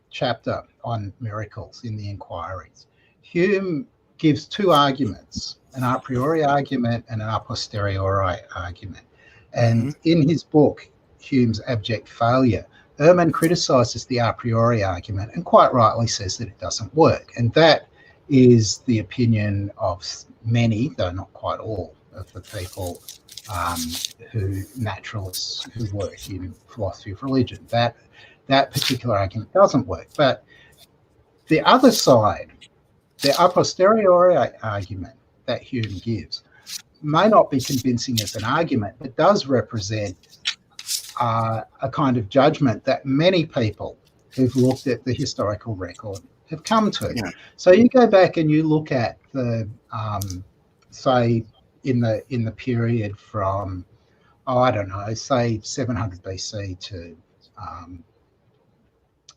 chapter on miracles in the Inquiries, Hume gives 2 arguments, an a priori argument and an a posteriori argument. And in his book, Hume's Abject Failure, Ehrman criticises the a priori argument and quite rightly says that it doesn't work. And that is the opinion of many, though not quite all, of the people naturalists who work in philosophy of religion. That particular argument doesn't work. But the other side, the a posteriori argument that Hume gives, may not be convincing as an argument, but does represent a kind of judgment that many people who've looked at the historical record have come to. Yeah. So you go back and you look at the, say, in the period from, say 700 BC to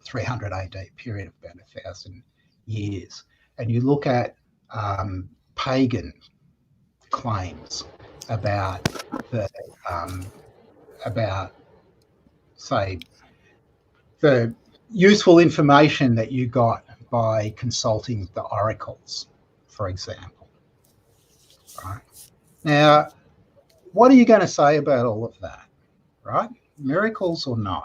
300 AD, period of about 1,000 years, and you look at pagan claims about say the useful information that you got by consulting the oracles, for example. Right? Now, what are you going to say about all of that? Right? Miracles or no?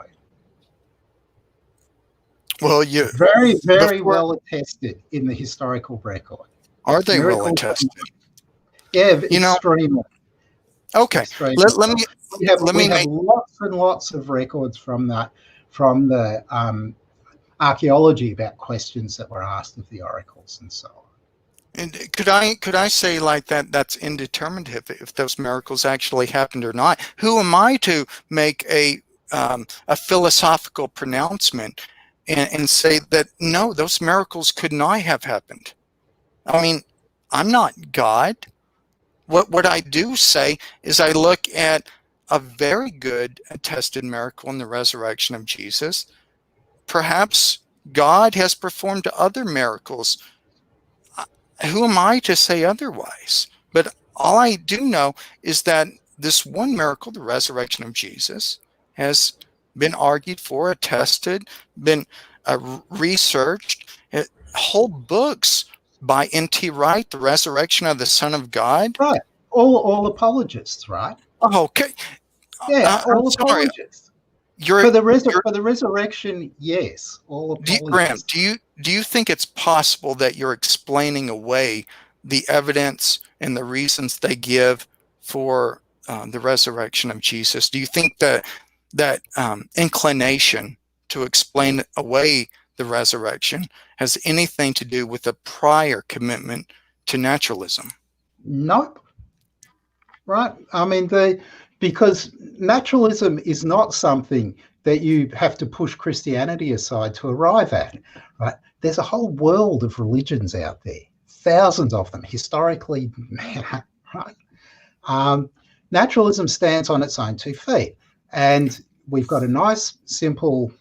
Well, very well attested in the historical record. Are they well Miracles, attested? yeah, You know, extremely, okay. extremely. Let So me let we me have make lots and lots of records from the archaeology about questions that were asked of the oracles and so on. and could I say like that that's indeterminate if those miracles actually happened or not? Who am I to make a philosophical pronouncement and say that no, those miracles could not have happened? I mean, I'm not God. What I do say is I look at a very good attested miracle in the resurrection of Jesus. Perhaps God has performed other miracles. Who am I to say otherwise? But all I do know is that this one miracle, the resurrection of Jesus, has been argued for, attested, been researched. Whole books by N.T. Wright, The Resurrection of the Son of God. Right. All apologists, right? Oh, okay. Yeah, I'm all sorry. apologists. You're, For the you're resurrection, yes, all Graham, apologists. do you think it's possible that you're explaining away the evidence and the reasons they give for the resurrection of Jesus? Do you think that inclination to explain away the resurrection has anything to do with a prior commitment to naturalism? Nope. Right. I mean, because naturalism is not something that you have to push Christianity aside to arrive at. Right. There's a whole world of religions out there, thousands of them historically. Right. Naturalism stands on its own 2 feet, and we've got a nice, simple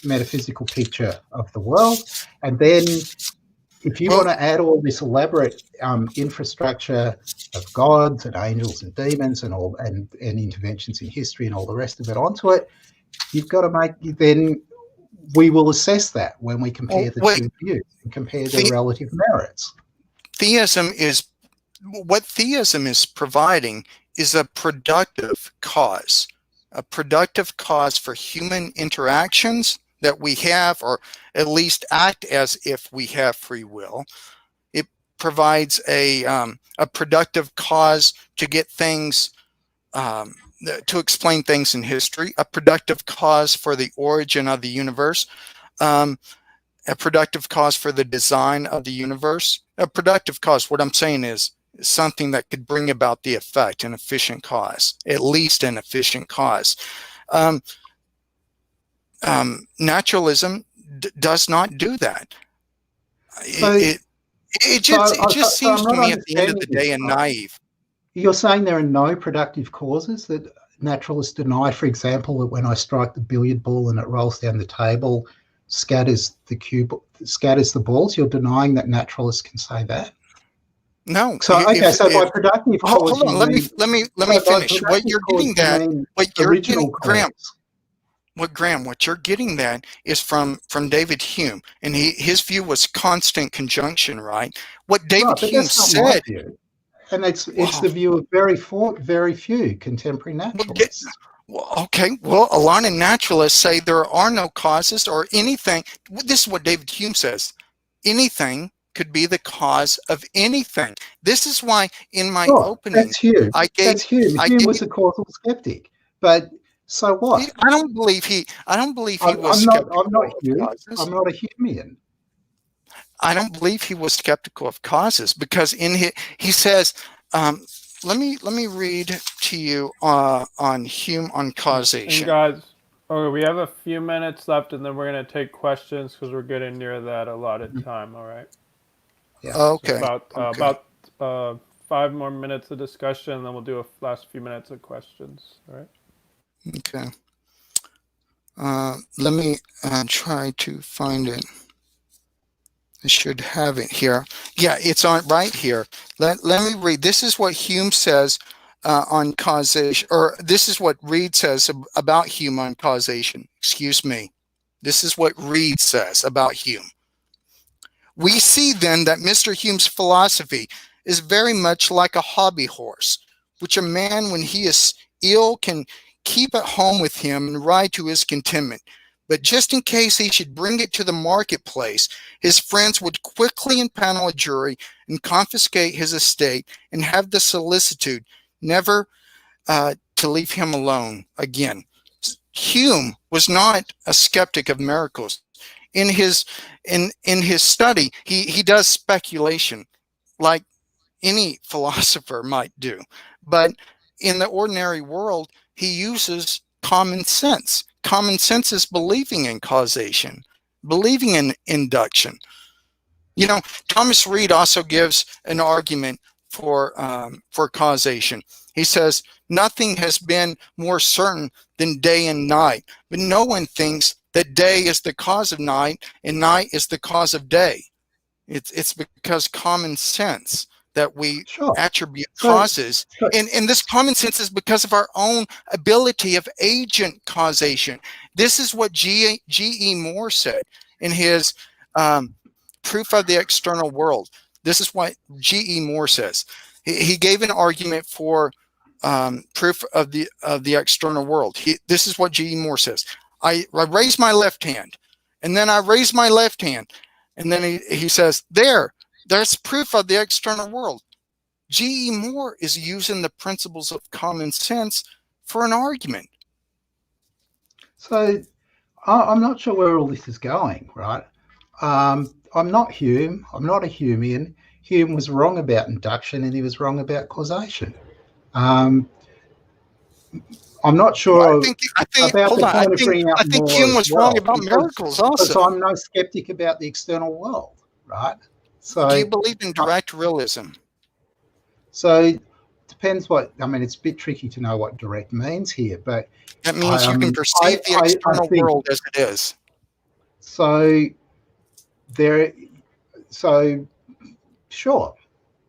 metaphysical picture of the world, and then if you Well, want to add all this elaborate infrastructure of gods and angels and demons and all and interventions in history and all the rest of it onto it, you've got to then we will assess that when we compare the wait, two views and compare their relative merits. what theism is providing is a productive cause for human interactions that we have, or at least act as if we have free will. It provides a productive cause to get things, to explain things in history, a productive cause for the origin of the universe, a productive cause for the design of the universe. A productive cause, what I'm saying is something that could bring about the effect, an efficient cause, at least an efficient cause. Naturalism does not do that. So, It so just I'm seems to not me at the end of understanding the this. day and naive. You're saying there are no productive causes that naturalists deny, for example, that when I strike the billiard ball and it rolls down the table, scatters the balls. You're denying that naturalists can say that? No, So, okay, so by if productive cause, hold you on, mean let me by finish. What productive you're cause, getting you at, mean what you're getting, original Graham, cause. what you're getting at is from David Hume, and his view was constant conjunction, right? What Right, David but Hume that's not my said. view. And it's Well, the view of very few contemporary well, naturalists. okay, well, a lot of naturalists say there are no causes or anything. This is what David Hume says. Anything could be the cause of anything. This is why in my Sure, opening that's Hume. I gave That's Hume. I Hume gave was a causal skeptic. But so what? I don't believe he was I'm not skeptical of Hume. causes. I'm not a Humean. I don't believe he was skeptical of causes, because in he says, um, let me read to you on Hume on And causation. guys, okay, we have a few minutes left, and then we're gonna take questions because we're getting near that allotted time. All right. Yeah. So Okay, okay, about 5 more minutes of discussion, and then we'll do a last few minutes of questions. All right. okay. Let me try to find it. I should have it here. Yeah, it's on right here. Let me read. This is what Hume says on causation, or this is what Reed says about Hume on causation. Excuse me. This is what Reed says about Hume. We see then that Mr. Hume's philosophy is very much like a hobby horse, which a man, when he is ill, can keep at home with him and ride to his contentment. but just in case he should bring it to the marketplace, his friends would quickly impanel a jury and confiscate his estate and have the solicitude never to leave him alone again. Hume was not a skeptic of miracles. In his study, he does speculation like any philosopher might do, but in the ordinary world, he uses common sense. Common sense is believing in causation, believing in induction. You know, Thomas Reid also gives an argument for causation. He says, nothing has been more certain than day and night, but no one thinks that day is the cause of night and night is the cause of day. It's because common sense that we attribute causes. And this common sense is because of our own ability of agent causation. This is what G.E. Moore said in his Proof of the External World. This is what G.E. Moore says. He gave an argument for proof of the external world. This is what G.E. Moore says. I raise my left hand, and then I raise my left hand, and then he says, there's proof of the external world. G.E. Moore is using the principles of common sense for an argument. So I'm not sure where all this is going, right? I'm not Hume. I'm not a Humean. Hume was wrong about induction and he was wrong about causation. I'm not sure about the point of bringing up Moore. I think Hume was wrong about miracles also. Because I'm no skeptic about the external world, right? So, do you believe in direct realism? So depends what, I mean, it's a bit tricky to know what direct means here, but that means you can perceive the external world as it is. So sure,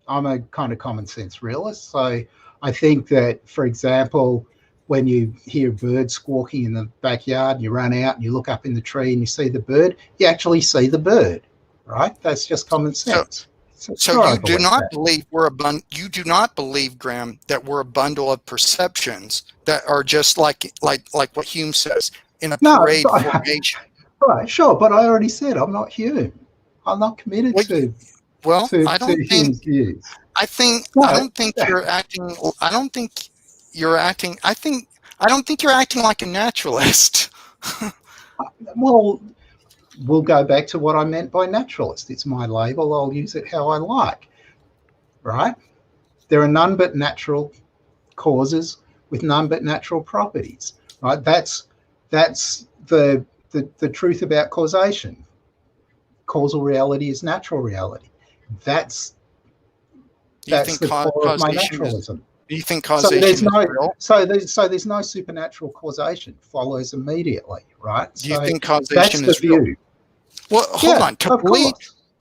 I'm a kind of common sense realist. So I think that, for example, when you hear birds squawking in the backyard, you run out and you look up in the tree and you see the bird, you actually see the bird, right? That's just common sense. So you do not believe you do not believe, Graham, that we're a bundle of perceptions that are just like what Hume says in a parade formation. Right, sure, but I already said I'm not Hume. I'm not committed to Hume's views. I don't think you're acting like a naturalist. Well, we'll go back to what I meant by naturalist. It's my label. I'll use it how I like, right? There are none but natural causes with none but natural properties, right? That's the truth about causation. Causal reality is natural reality. That's the core of my naturalism. Do you think causation is real? So there's no supernatural causation. Follows immediately, right? Do you think causation is real? Well, hold on. To believe,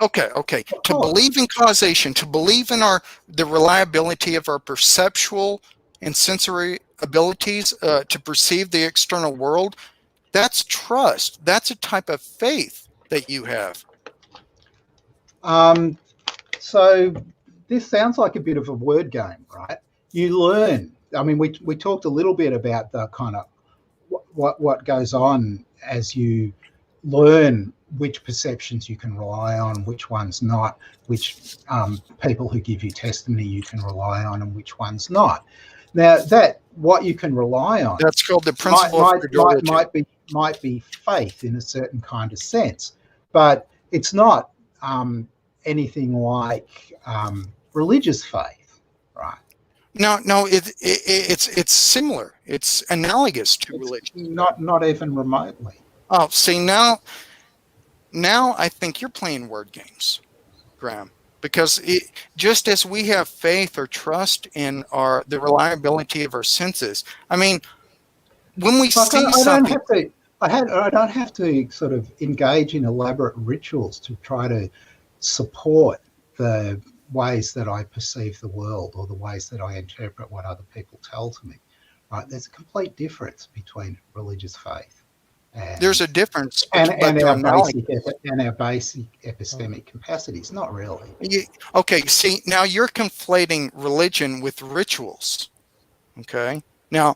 okay. To believe in causation, to believe in the reliability of our perceptual and sensory abilities to perceive the external world, that's trust. That's a type of faith that you have. So this sounds like a bit of a word game, right? You learn. I mean, we talked a little bit about the kind of what goes on as you learn which perceptions you can rely on, which ones not, which people who give you testimony you can rely on, and which ones not. Now, that what you can rely on, that's called the principle of credulity. might be faith in a certain kind of sense, but it's not anything like religious faith, right? No, it's similar. It's analogous to religion. Not even remotely. Oh, see, now I think you're playing word games, Graham, because just as we have faith or trust in the reliability of our senses, I mean, when we see something, I don't have to sort of engage in elaborate rituals to try to support the ways that I perceive the world or the ways that I interpret what other people tell to me, right? There's a complete difference between religious faith. There's a difference, and our basic epistemic capacities. Not really. Okay, see, now you're conflating religion with rituals. Okay, now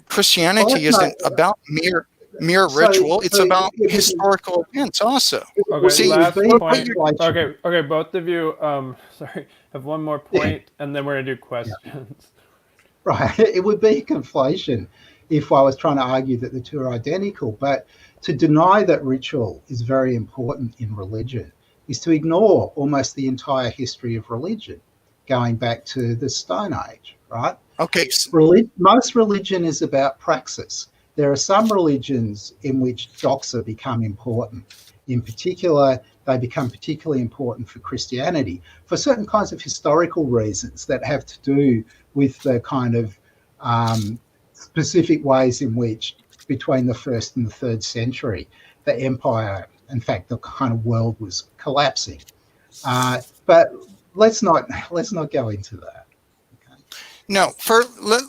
Christianity isn't about mere. mere So, ritual. It's so about it would, historical events also. Okay, See, it would last be what point. you're, conflation. Okay, both of you, sorry, have one more Yeah, point, and then we're gonna do yeah, questions. right. It would be conflation if I was trying to argue that the two are identical. But to deny that ritual is very important in religion is to ignore almost the entire history of religion, going back to the Stone Age, right? okay, Most religion is about praxis. There are some religions in which doxa become important. In particular, they become particularly important for Christianity for certain kinds of historical reasons that have to do with the kind of specific ways in which, between the first and the third century, the empire, in fact, the kind of world was collapsing. But let's not go into that. Okay. no,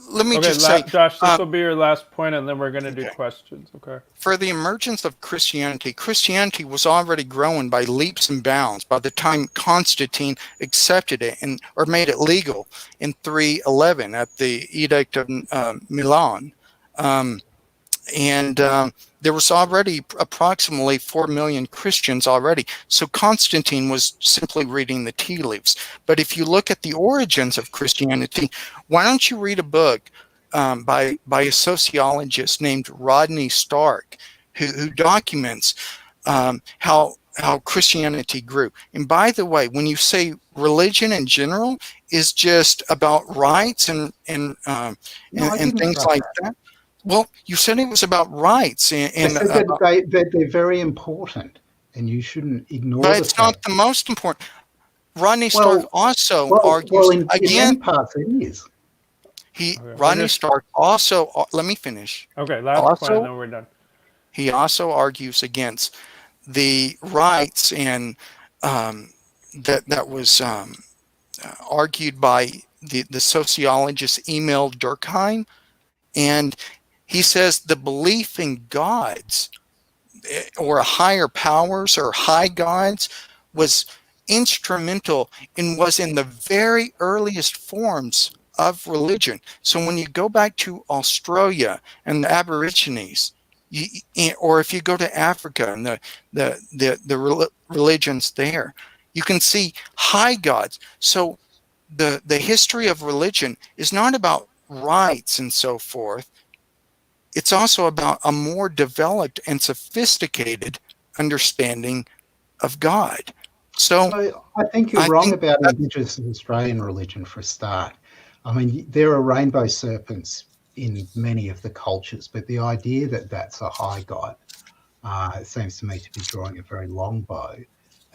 let me Okay, just say, Josh, this will be your last point, and then we're gonna do okay. questions. Okay. For the emergence of Christianity, Christianity was already growing by leaps and bounds by the time Constantine accepted it or made it legal in 311 at the Edict of Milan. Um, and there was already approximately 4 million Christians already. So Constantine was simply reading the tea leaves. But if you look at the origins of Christianity, why don't you read a book by a sociologist named Rodney Stark, who documents how Christianity grew. And by the way, when you say religion in general is just about rights and No, I didn't things say like that. that, well, you said it was about rights, I said that they're very important, and you shouldn't ignore but the it's not fact. the most important. Rodney Stark Well, also well, argues in again. many parts it is. Okay, we're Rodney just Stark also. Let me finish. okay. Last point, and Also, then we're done. he also argues against the rights and that was argued by the sociologist Emil Durkheim, and he says the belief in gods or higher powers or high gods was instrumental and was in the very earliest forms of religion. So when you go back to Australia and the Aborigines, or if you go to Africa and the religions there, you can see high gods. So the history of religion is not about rites and so forth. It's also about a more developed and sophisticated understanding of God. So So I think you're I wrong think about that, Indigenous Australian religion for a start. I mean, there are rainbow serpents in many of the cultures, but the idea that that's a high god seems to me to be drawing a very long bow.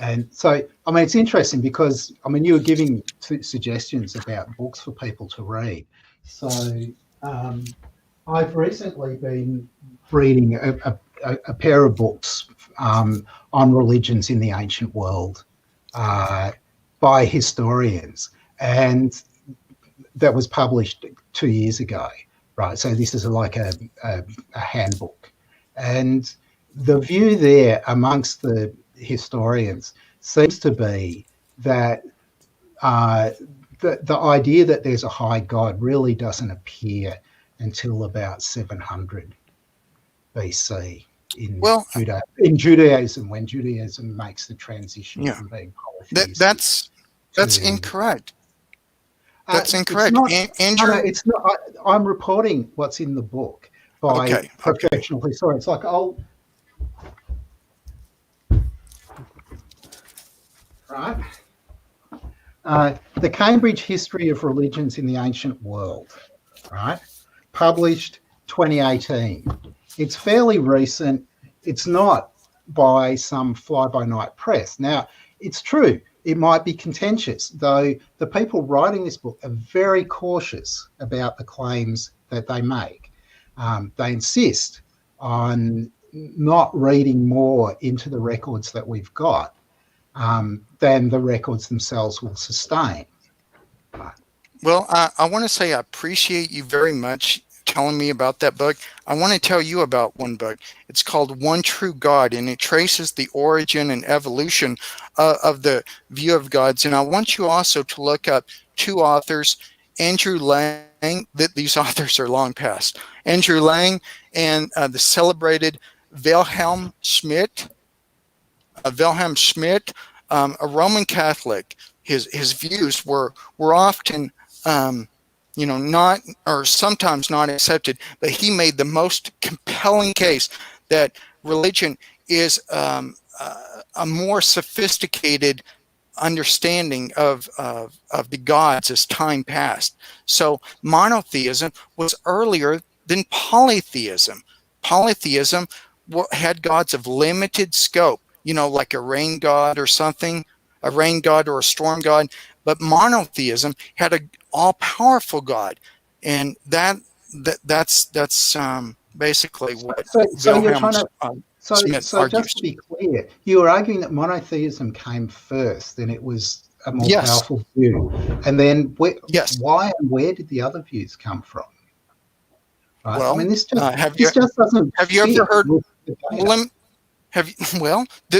And so, I mean, it's interesting because, I mean, you were giving suggestions about books for people to read. So um, I've recently been reading a pair of books on religions in the ancient world uh, by historians, and that was published 2 years ago, right? So this is like a handbook, and the view there amongst the historians seems to be that uh, the idea that there's a high god really doesn't appear until about 700 BC well, in Judaism, when Judaism makes the transition yeah, from being that polytheistic that's that's to incorrect. That's it's incorrect. not. No, Andrew, it's not. I'm reporting what's in the book by okay, okay. professional historians. Like, oh, right. The Cambridge History of Religions in the Ancient World, right? Published 2018. It's fairly recent. It's not by some fly-by-night press. Now, it's true, it might be contentious, though the people writing this book are very cautious about the claims that they make. They insist on not reading more into the records that we've got than the records themselves will sustain. Well, I want to say I appreciate you very much telling me about that book. I want to tell you about one book. It's called One True God, and it traces the origin and evolution of the view of gods. And I want you also to look up two authors, Andrew Lang Lang, that these authors are long past. Andrew Lang and the celebrated Wilhelm Schmidt. Wilhelm Schmidt, a Roman Catholic. His views were often, not, or sometimes not accepted, but he made the most compelling case that religion is a more sophisticated understanding of the gods as time passed. So monotheism was earlier than polytheism. Polytheism had gods of limited scope, like a rain god or something, a rain god or a storm god. But monotheism had an all-powerful God, and that's basically what So you're Wilhelm trying to. Smith So just argues. to be clear, you were arguing that monotheism came first, and it was a more Yes. powerful view. And then Yes. why and where did the other views come from? Right? Well, I mean, this have just doesn't. you ever heard? With the data.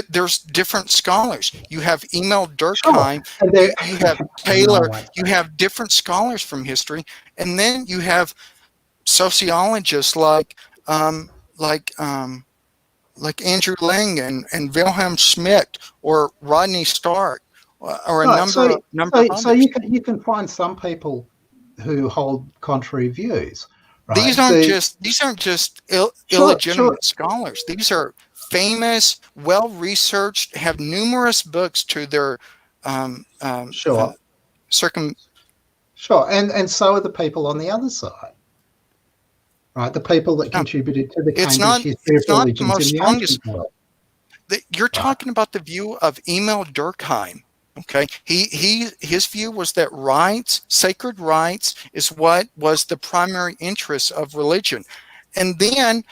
There's different scholars. You have Emil Durkheim. Sure. And You have Taylor. No, You have different scholars from history, and then you have sociologists like Andrew Lang and Wilhelm Schmidt or Rodney Stark or a right, number of others. So you can find some people who hold contrary views. Right? These aren't just illegitimate scholars. These are famous, well-researched, have numerous books to their Sure, and so are the people on the other side, right? The people that contributed to the Cambridge history of religions in the ancient world. You're talking about the view of Emil Durkheim. Okay, his view was that sacred rites, is what was the primary interest of religion, and then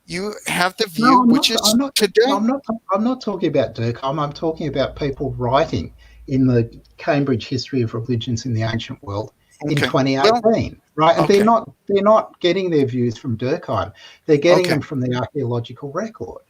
you have the view today. I'm not talking about Durkheim. I'm talking about people writing in the Cambridge history of religions in the ancient world in 2018, right? And they're not getting their views from Durkheim. They're getting them from the archaeological record.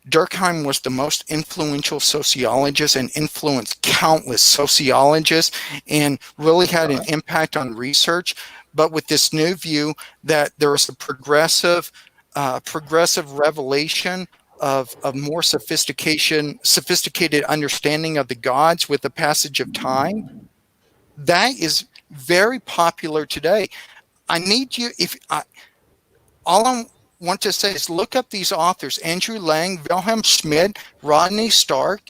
Durkheim was the most influential sociologist and influenced countless sociologists and really had an impact on research. But with this new view that there is a progressive revelation of more sophisticated understanding of the gods with the passage of time, that is very popular today. All I want to say is look up these authors: Andrew Lang, Wilhelm Schmidt, Rodney Stark.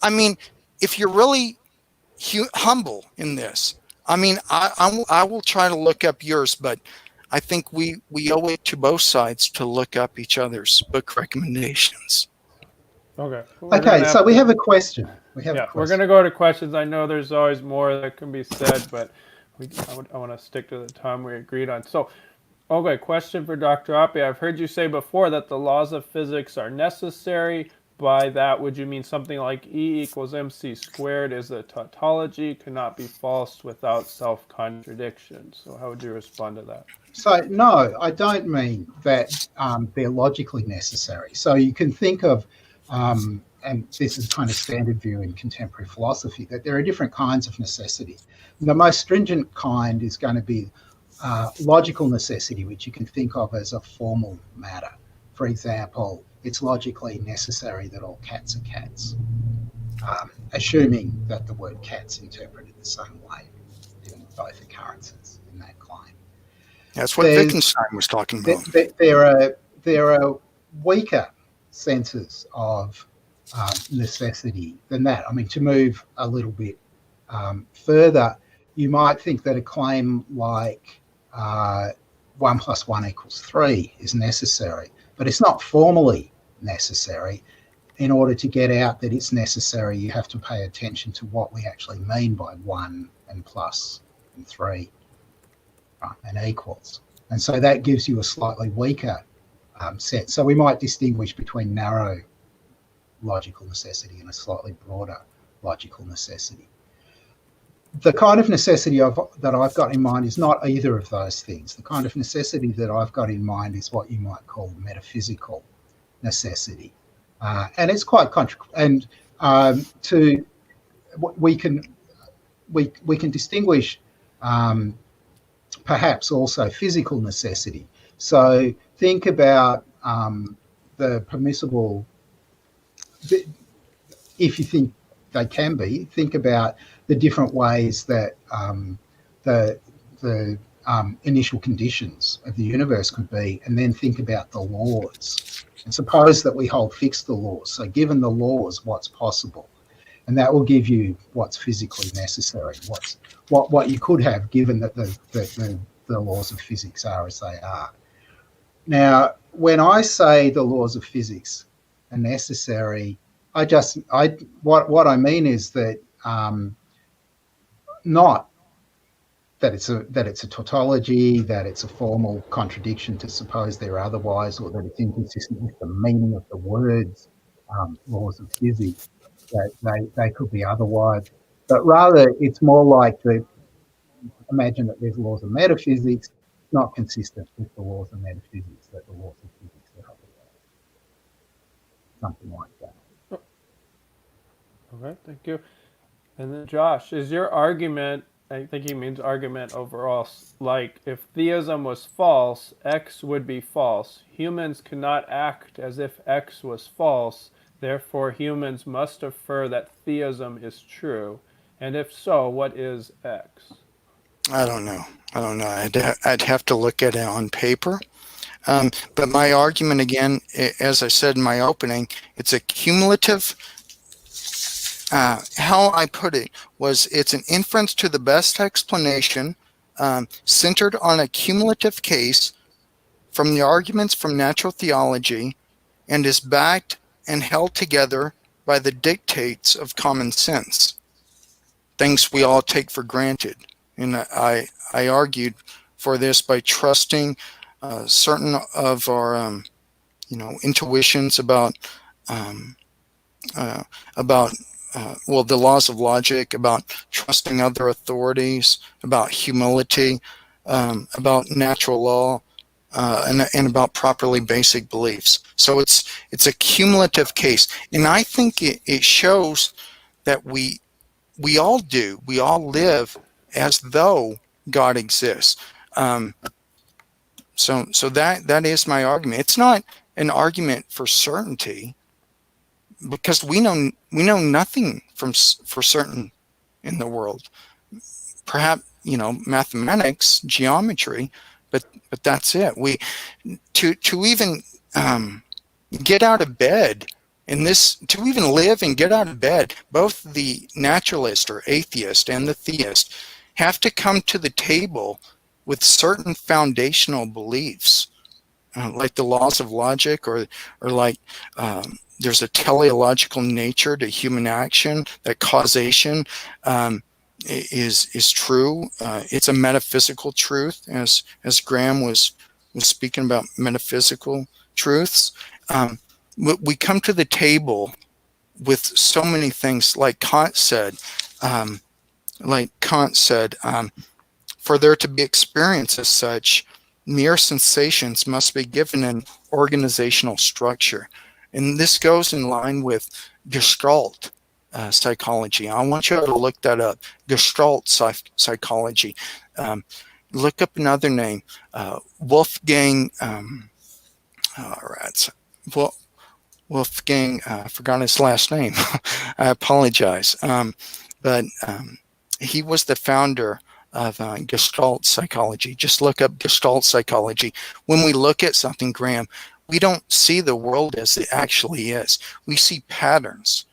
I mean, if you're really humble in this, I mean, I will try to look up yours, but I think we owe it to both sides to look up each other's book recommendations. Okay. So we have a question. We're going to go to questions. I know there's always more that can be said, but I want to stick to the time we agreed on. So, question for Dr. Oppy. I've heard you say before that the laws of physics are necessary. By that, would you mean something like E equals mc squared is a tautology, cannot be false without self-contradiction? So how would you respond to that? So, no, I don't mean that they're logically necessary. So you can think of, and this is kind of standard view in contemporary philosophy, that there are different kinds of necessity. The most stringent kind is going to be logical necessity, which you can think of as a formal matter. For example, it's logically necessary that all cats are cats, assuming that the word cat's interpreted the same way in both occurrences in that claim. That's what Wittgenstein was talking about. There are weaker senses of necessity than that. I mean, to move a little bit further, you might think that a claim like 1 + 1 = 3 is necessary, but it's not formally necessary. In order to get out that it's necessary, you have to pay attention to what we actually mean by 1 and plus and 3 and equals. And so that gives you a slightly weaker set. So we might distinguish between narrow logical necessity and a slightly broader logical necessity. The kind of necessity that I've got in mind is not either of those things. The kind of necessity that I've got in mind is what you might call metaphysical necessity, and it's quite and we can distinguish perhaps also physical necessity. So think about the permissible, if you think they can be, think about the different ways that the initial conditions of the universe could be, and then think about the laws. And suppose that we hold fixed the laws. So given the laws, what's possible? And that will give you what's physically necessary, what you could have given that the laws of physics are as they are. Now, when I say the laws of physics are necessary, what I mean is that not that it's a tautology, that it's a formal contradiction to suppose they're otherwise, or that it's inconsistent with the meaning of the words laws of physics, that they could be otherwise. But rather, it's more like that. Imagine that there's laws of metaphysics not consistent with the laws of metaphysics, that the laws of physics are otherwise. Something like that. All right, thank you. And then Josh, is your argument, I think he means argument overall, like if theism was false, X would be false. Humans cannot act as if X was false, therefore humans must affirm that theism is true. And if so, what is X? I don't know. I'd have to look at it on paper. But my argument, again, as I said in my opening, it's a cumulative. How I put it was, it's an inference to the best explanation, centered on a cumulative case from the arguments from natural theology, and is backed and held together by the dictates of common sense, things we all take for granted. And I argued for this by trusting certain of our intuitions about the laws of logic, about trusting other authorities, about humility, about natural law, and about properly basic beliefs. So it's a cumulative case, and I think it shows that we all live as though God exists. So that is my argument. It's not an argument for certainty, because we know nothing for certain in the world. Perhaps mathematics, geometry, but that's it. We to even get out of bed to even live and get out of bed, both the naturalist or atheist and the theist have to come to the table with certain foundational beliefs, like the laws of logic, or like there's a teleological nature to human action, that causation is true. It's a metaphysical truth, as Graham was speaking about metaphysical truths. We come to the table with so many things, like Kant said. For there to be experience as such, mere sensations must be given an organizational structure. And this goes in line with Gestalt psychology. I want you to look that up, Gestalt psychology. Look up another name, Wolfgang, Wolfgang, I forgot his last name. I apologize. But he was the founder of Gestalt psychology. Just look up Gestalt psychology. When we look at something, Graham, we don't see the world as it actually is. We see patterns,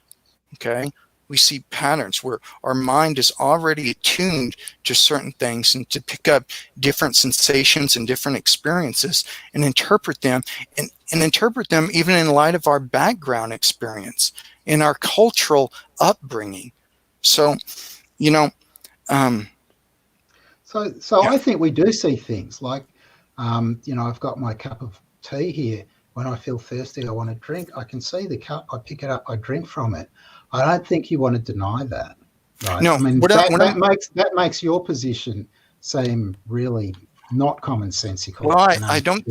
okay? We see patterns where our mind is already attuned to certain things, and to pick up different sensations and different experiences and interpret them, and interpret them even in light of our background experience, in our cultural upbringing. So, So I think we do see things like, I've got my cup of tea here. When I feel thirsty, I want to drink. I can see the cup. I pick it up. I drink from it. I don't think you want to deny that, right? No, I mean, that makes your position seem really not commonsensical. Well, I don't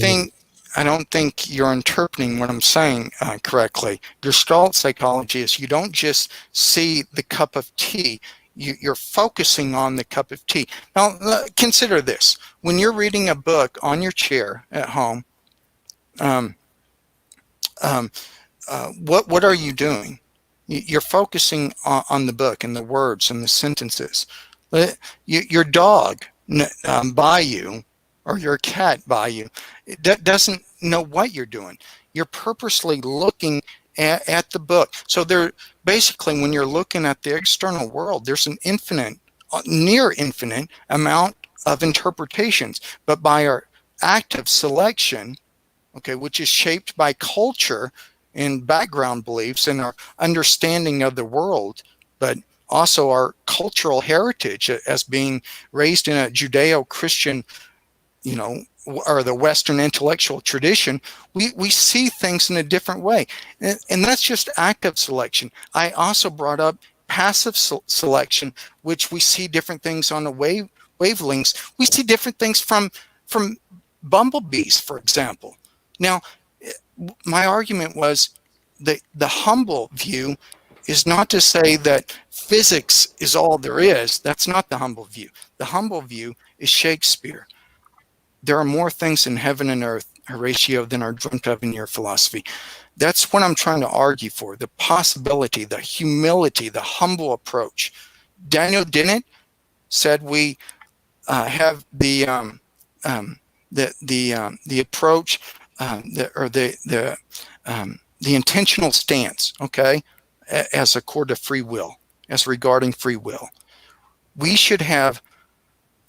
think you're interpreting what I'm saying correctly. Gestalt psychology is, you don't just see the cup of tea. You're focusing on the cup of tea. Now, consider this. When you're reading a book on your chair at home, um, what are you doing? You're focusing on the book and the words and the sentences. Your dog by you, or your cat by you, doesn't know what you're doing. You're purposely looking at the book. So basically, when you're looking at the external world, there's an near infinite amount of interpretations. But by our active selection, okay, which is shaped by culture and background beliefs and our understanding of the world, but also our cultural heritage as being raised in a Judeo-Christian, or the Western intellectual tradition, we see things in a different way. And that's just active selection. I also brought up passive selection, which we see different things on the wavelengths. We see different things from bumblebees, for example. Now, my argument was the humble view is not to say that physics is all there is. That's not the humble view. The humble view is Shakespeare. There are more things in heaven and earth, Horatio, than are dreamt of in your philosophy. That's what I'm trying to argue for, the possibility, the humility, the humble approach. Daniel Dennett said we have the approach, the intentional stance, okay, as a core to free will, as regarding free will. We should have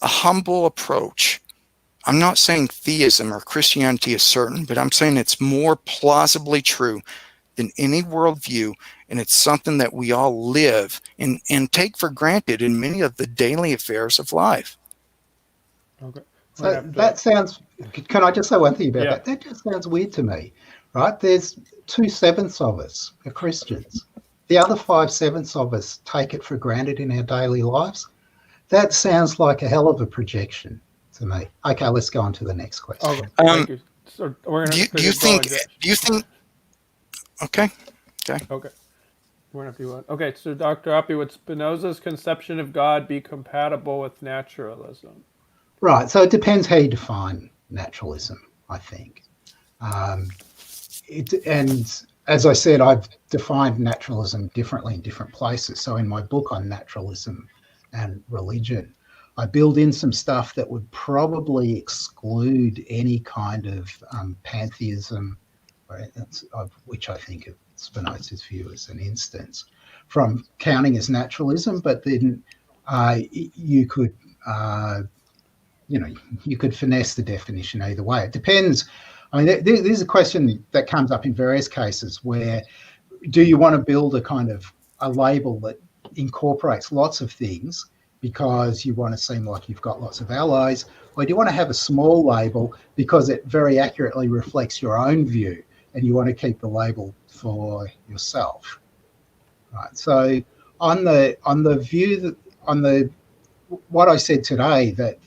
a humble approach. I'm not saying theism or Christianity is certain, but I'm saying it's more plausibly true than any worldview, and it's something that we all live and take for granted in many of the daily affairs of life. Okay. So that sounds, can I just say one thing about that? That just sounds weird to me, right? There's 2/7 of us are Christians. The other 5/7 of us take it for granted in our daily lives. That sounds like a hell of a projection to me. Okay, let's go on to the next question. Okay, thank you. So do you think? Okay. Whenever you want. Okay, so Dr. Oppy, would Spinoza's conception of God be compatible with naturalism? Right, so it depends how you define naturalism, I think. And as I said, I've defined naturalism differently in different places. So in my book on naturalism and religion, I build in some stuff that would probably exclude any kind of pantheism, which I think of Spinoza's view as an instance, from counting as naturalism. But then you could, you could finesse the definition either way. It depends. I mean, there's a question that comes up in various cases where do you want to build a label that incorporates lots of things because you want to seem like you've got lots of allies, or do you want to have a small label because it very accurately reflects your own view and you want to keep the label for yourself? Right. So on the view that what I said today, that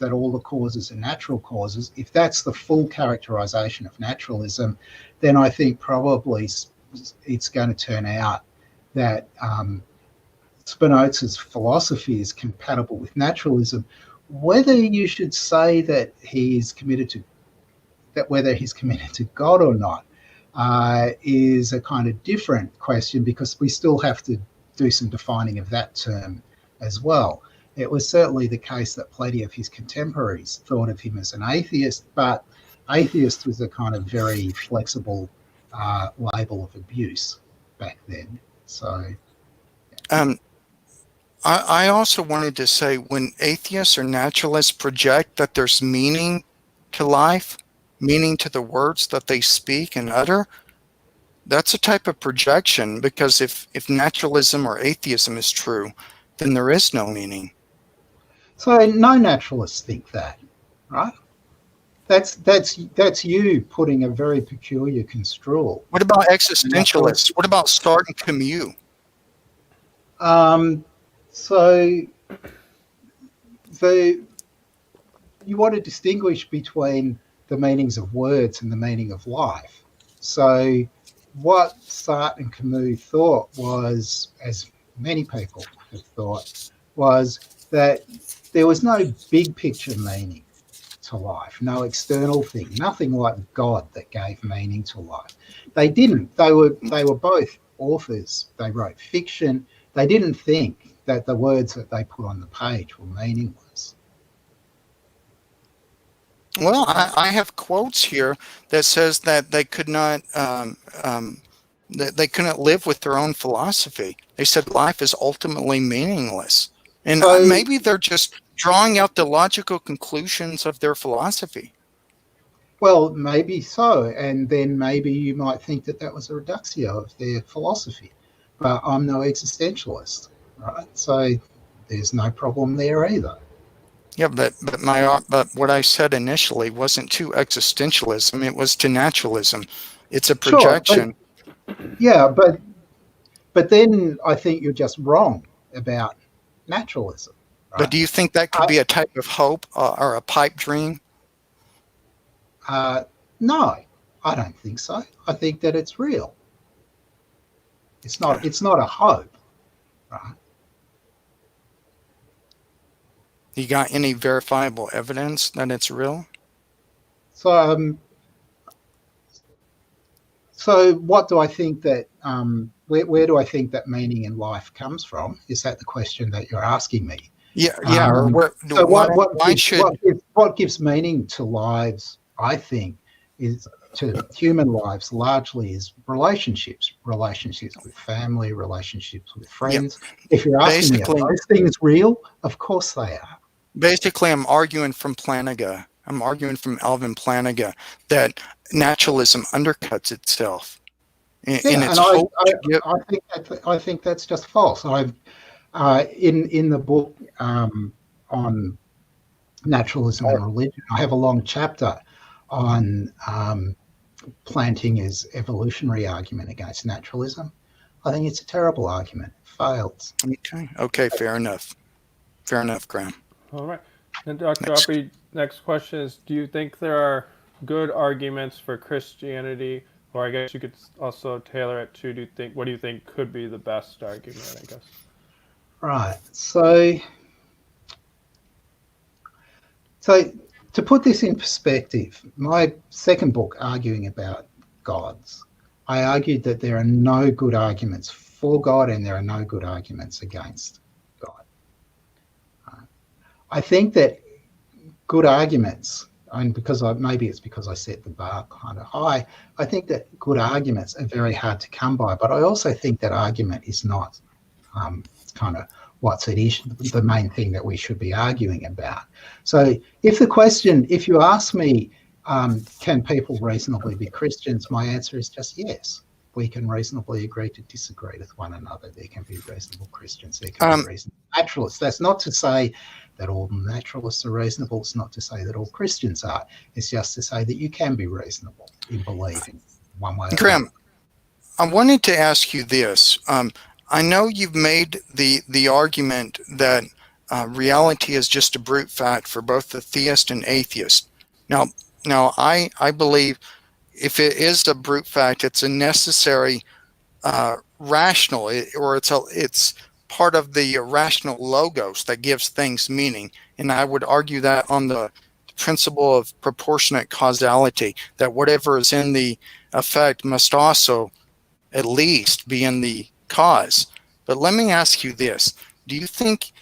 all the causes are natural causes, if that's the full characterization of naturalism, then I think probably it's going to turn out that Spinoza's philosophy is compatible with naturalism. Whether you should say that whether he's committed to God or not is a kind of different question, because we still have to do some defining of that term as well. It was certainly the case that plenty of his contemporaries thought of him as an atheist, but atheist was a kind of very flexible label of abuse back then. So, I also wanted to say, when atheists or naturalists project that there's meaning to life, meaning to the words that they speak and utter, that's a type of projection, because if naturalism or atheism is true, then there is no meaning. So no naturalists think that, right? That's you putting a very peculiar construal. What about existentialists? What about Sartre and Camus? So you want to distinguish between the meanings of words and the meaning of life. So what Sartre and Camus thought was, as many people have thought, was that there was no big picture meaning to life, no external thing, nothing like God that gave meaning to life. They didn't. They were both authors. They wrote fiction. They didn't think that the words that they put on the page were meaningless. Well, I have quotes here that says that they could not that they couldn't live with their own philosophy. They said life is ultimately meaningless, and So, maybe they're just drawing out the logical conclusions of their philosophy. well, maybe so, and then maybe you might think that that was a reductio of their philosophy. But I'm no existentialist, right? So there's no problem there either. Yeah, but what I said initially wasn't to existentialism; it was to naturalism. It's a Sure, but projection. yeah, but then I think you're just wrong about naturalism, But right? do you think that could I, be a type of hope or a pipe dream? no, I don't think so. I think that it's real. It's Okay. not. It's not a hope, right? You got any verifiable evidence that it's real? So, so what do I think that? Where do I think that meaning in life comes from? Is that the question that you're asking me? Yeah, yeah. Or where, So why should what gives meaning to lives? I think is to human lives largely is relationships, relationships with family, relationships with yeah, friends. If you're asking me, are basically those things real? Of course they are. basically I'm arguing from Planaga. I'm arguing from Alvin Planaga that naturalism undercuts itself in Yeah, its and hope to give. I think that's just false. I've in the book on naturalism and religion, I have a long chapter on planting as evolutionary argument against naturalism. I think it's a terrible argument. It fails. Okay, fair enough. Fair enough, Graham. All right. And Dr. Next. Oppy, next question is, do you think there are good arguments for Christianity? Or I guess you could also tailor it to, what do you think could be the best argument, I guess? Right. So to put this in perspective, my second book, Arguing About Gods, I argued that there are no good arguments for God and there are no good arguments against God. I think that good arguments, and maybe it's because I set the bar kind of high, I think that good arguments are very hard to come by, but I also think that argument is not kind of what's at issue, the main thing that we should be arguing about. So if you ask me, can people reasonably be Christians? My answer is just yes. We can reasonably agree to disagree with one another. There can be reasonable Christians. There can be reasonable naturalists. That's not to say that all naturalists are reasonable. It's not to say that all Christians are. It's just to say that you can be reasonable in believing one way or Graham, another. I wanted to ask you this. I know you've made the argument that reality is just a brute fact for both the theist and atheist. Now, I believe if it is a brute fact, it's a necessary rational, it's part of the rational logos that gives things meaning. And I would argue that on the principle of proportionate causality, that whatever is in the effect must also at least be in the cause. But let me ask you this. Do you think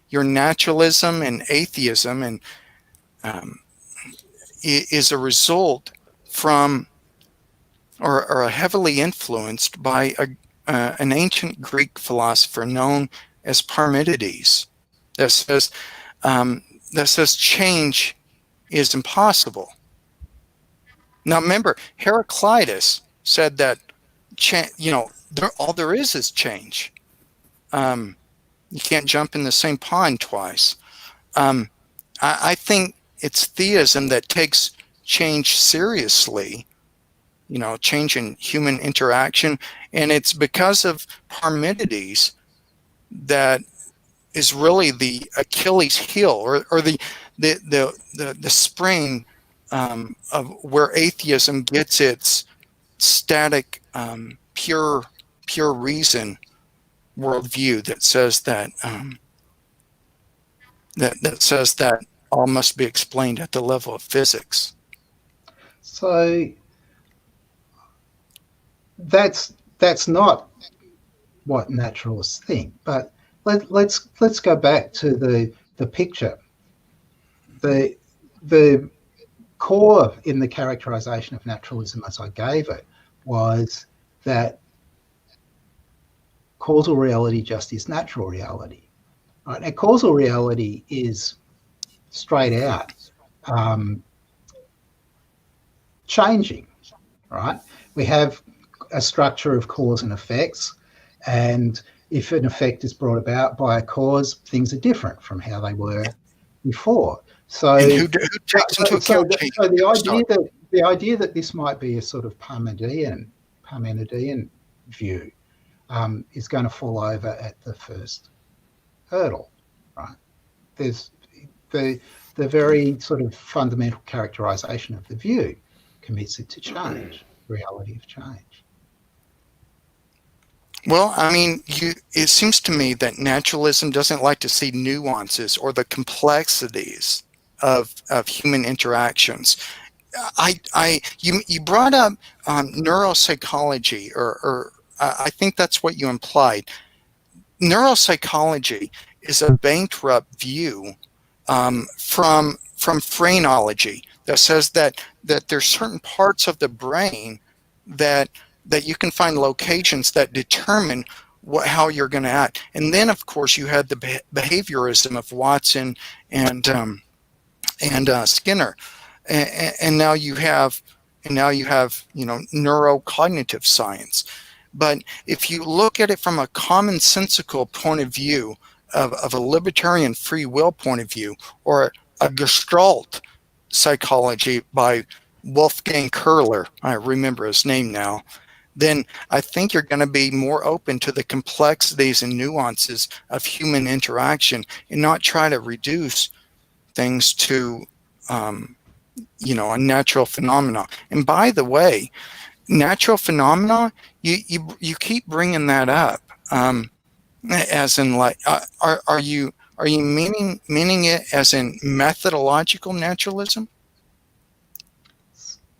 your naturalism and atheism and is a result from or heavily influenced by an ancient Greek philosopher known as Parmenides that says change is impossible? Now remember, Heraclitus said that all there is change. You can't jump in the same pond twice. I think it's theism that takes change seriously, change in human interaction. And it's because of Parmenides that is really the Achilles heel or the spring of where atheism gets its static, pure reason worldview that says that that says that all must be explained at the level of physics. So that's not what naturalists think. But let's go back to the picture. The core in the characterization of naturalism as I gave it was that causal reality just is natural reality. Right? And causal reality is straight out changing, right? We have a structure of cause and effects, and if an effect is brought about by a cause, things are different from how they were before. So, And who takes into account change? So the idea that this might be a sort of Parmenidean view is going to fall over at the first hurdle, right? There's the very sort of fundamental characterization of the view commits it to change, reality of change. Well, I mean, it seems to me that naturalism doesn't like to see nuances or the complexities of human interactions. You brought up neuropsychology, or I think that's what you implied. Neuropsychology is a bankrupt view from phrenology that says that there's certain parts of the brain that you can find locations that determine how you're going to act. And then, of course, you had the behaviorism of Watson and Skinner, and now you have neurocognitive science. But if you look at it from a commonsensical point of view, of a libertarian free will point of view, or a Gestalt psychology by Wolfgang Kerler, I remember his name now, then I think you're going to be more open to the complexities and nuances of human interaction and not try to reduce things to a natural phenomena. And by the way, natural phenomena, you keep bringing that up, as in, like, are you meaning it as in methodological naturalism?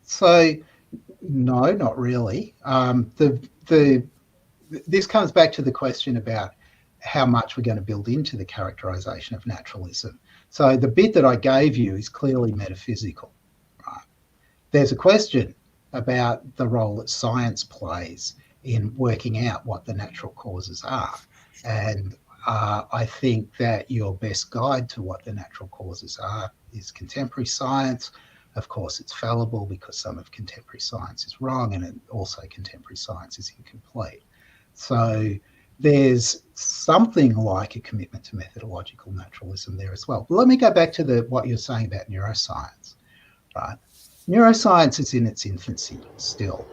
So no, not really. This comes back to the question about how much we're going to build into the characterization of naturalism. So the bit that I gave you is clearly metaphysical, right? There's a question about the role that science plays in working out what the natural causes are. And I think that your best guide to what the natural causes are is contemporary science. Of course, it's fallible because some of contemporary science is wrong, and also contemporary science is incomplete. So there's something like a commitment to methodological naturalism there as well. But let me go back to what you're saying about neuroscience, right? Neuroscience is in its infancy still.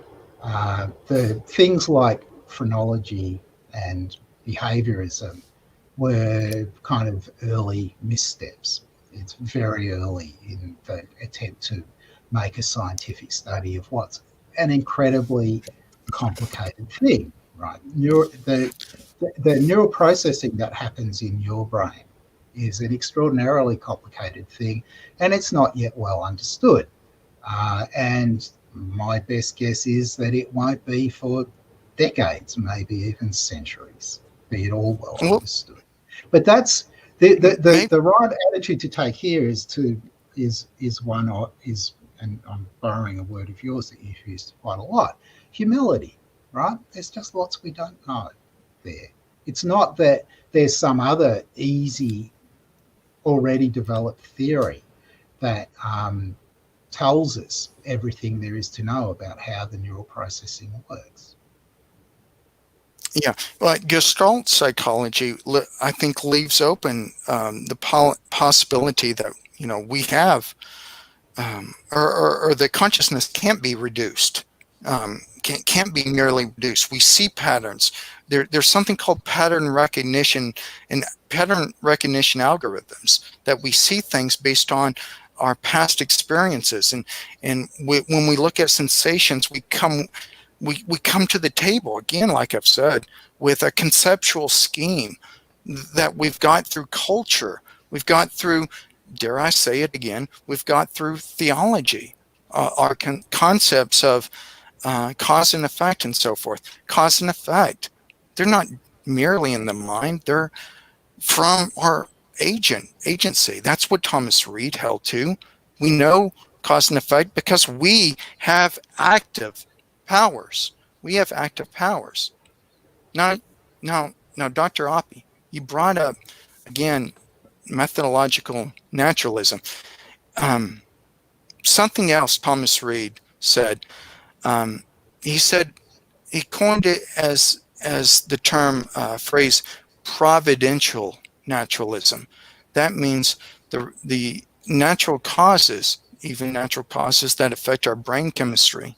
The things like phrenology and behaviorism were kind of early missteps. It's very early in the attempt to make a scientific study of what's an incredibly complicated thing, right? The neural processing that happens in your brain is an extraordinarily complicated thing, and it's not yet well understood. And my best guess is that it won't be for decades, maybe even centuries, be it all well understood. But that's the right attitude to take here and I'm borrowing a word of yours that you've used quite a lot, humility, right? There's just lots we don't know there. It's not that there's some other easy, already developed theory that tells us everything there is to know about how the neural processing works. Yeah, well, Gestalt psychology, I think, leaves open the possibility that we have, or the consciousness can't be reduced, can't be merely reduced. We see patterns. There's something called pattern recognition and pattern recognition algorithms, that we see things based on our past experiences, and when we look at sensations, we come to the table, again, like I've said, with a conceptual scheme that we've got through culture. We've got through, dare I say it again, we've got through theology, our concepts of cause and effect and so forth. Cause and effect, they're not merely in the mind, they're from our agency. That's what Thomas Reid held to. We know cause and effect because we have active powers. We have active powers. Now, Dr. Oppy, you brought up, again, methodological naturalism. Something else Thomas Reid said. He said, he coined it as the term phrase providential naturalism. That means the natural causes, even natural causes that affect our brain chemistry,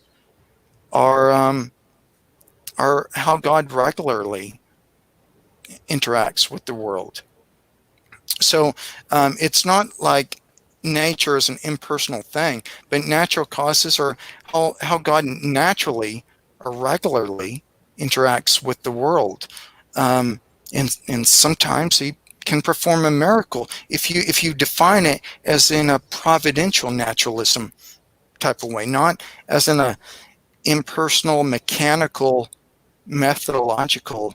are how God regularly interacts with the world. So it's not like nature is an impersonal thing, but natural causes are how God naturally or regularly interacts with the world. And sometimes he can perform a miracle if you define it as in a providential naturalism type of way, not as in a impersonal, mechanical, methodological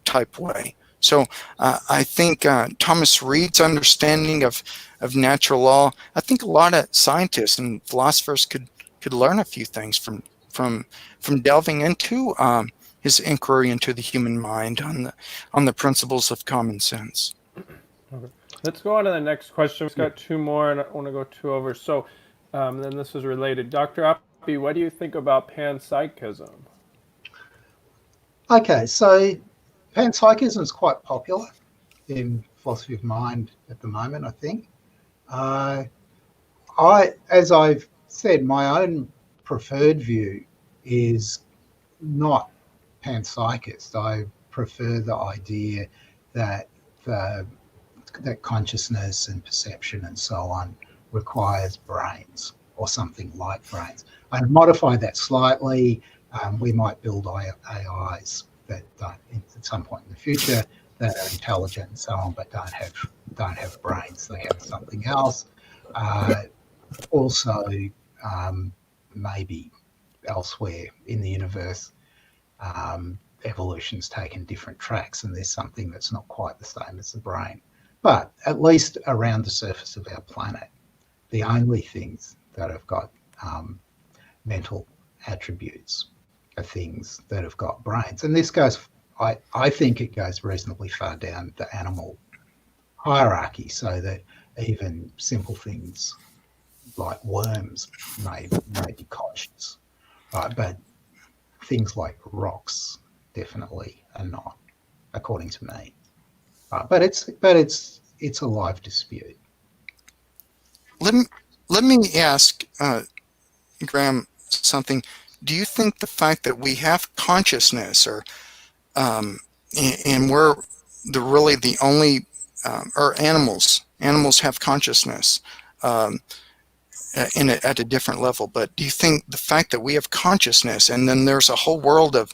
type way. So I think Thomas Reid's understanding of natural law, I think a lot of scientists and philosophers could learn a few things from delving into his inquiry into the human mind on the principles of common sense. Okay. Let's go on to the next question. We've got two more, and I want to go two over. So then this is related. Dr. Oppy, what do you think about panpsychism? Okay, so panpsychism is quite popular in philosophy of mind at the moment, I think. As I've said, my own preferred view is not panpsychist. I prefer the idea that that consciousness and perception and so on requires brains or something like brains. I modify that slightly. We might build AIs that at some point in the future that are intelligent and so on, but don't have brains. They have something else. Also, maybe elsewhere in the universe, evolution's taken different tracks, and there's something that's not quite the same as the brain. But at least around the surface of our planet, the only things that have got mental attributes are things that have got brains. And this goes, I think it goes reasonably far down the animal hierarchy, so that even simple things like worms may be conscious, right? But things like rocks definitely are not, according to me. But it's a live dispute. Let me ask Graham something. Do you think the fact that we have consciousness, or and we're really the only, or animals have consciousness at a different level, but do you think the fact that we have consciousness and then there's a whole world of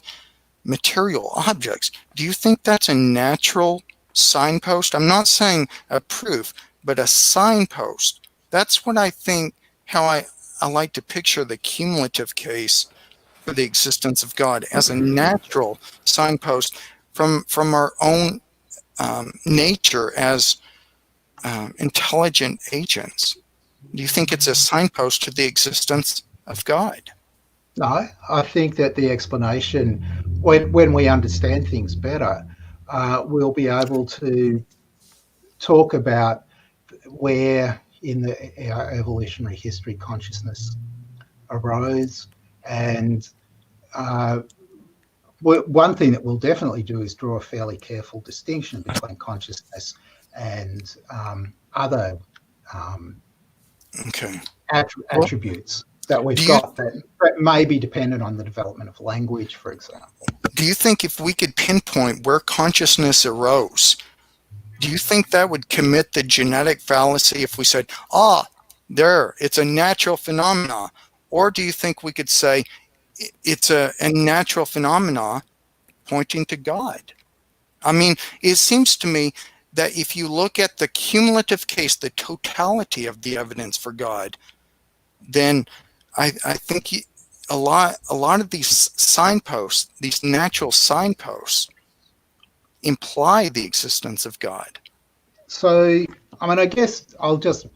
material objects, do you think that's a natural signpost? I'm not saying a proof, but a signpost. That's what I think, how I like to picture the cumulative case for the existence of God, as a natural signpost from our own nature as intelligent agents. Do you think it's a signpost to the existence of God? No, I think that the explanation, when we understand things better, we'll be able to talk about where in our evolutionary history consciousness arose. And one thing that we'll definitely do is draw a fairly careful distinction between consciousness and other attributes that we've got that may be dependent on the development of language, for example. Do you think if we could pinpoint where consciousness arose, do you think that would commit the genetic fallacy if we said, there, it's a natural phenomenon? Or do you think we could say it's a natural phenomena pointing to God? I mean, it seems to me that if you look at the cumulative case, the totality of the evidence for God, then I think a lot of these signposts, these natural signposts, imply the existence of God. So, I mean, I guess I'll just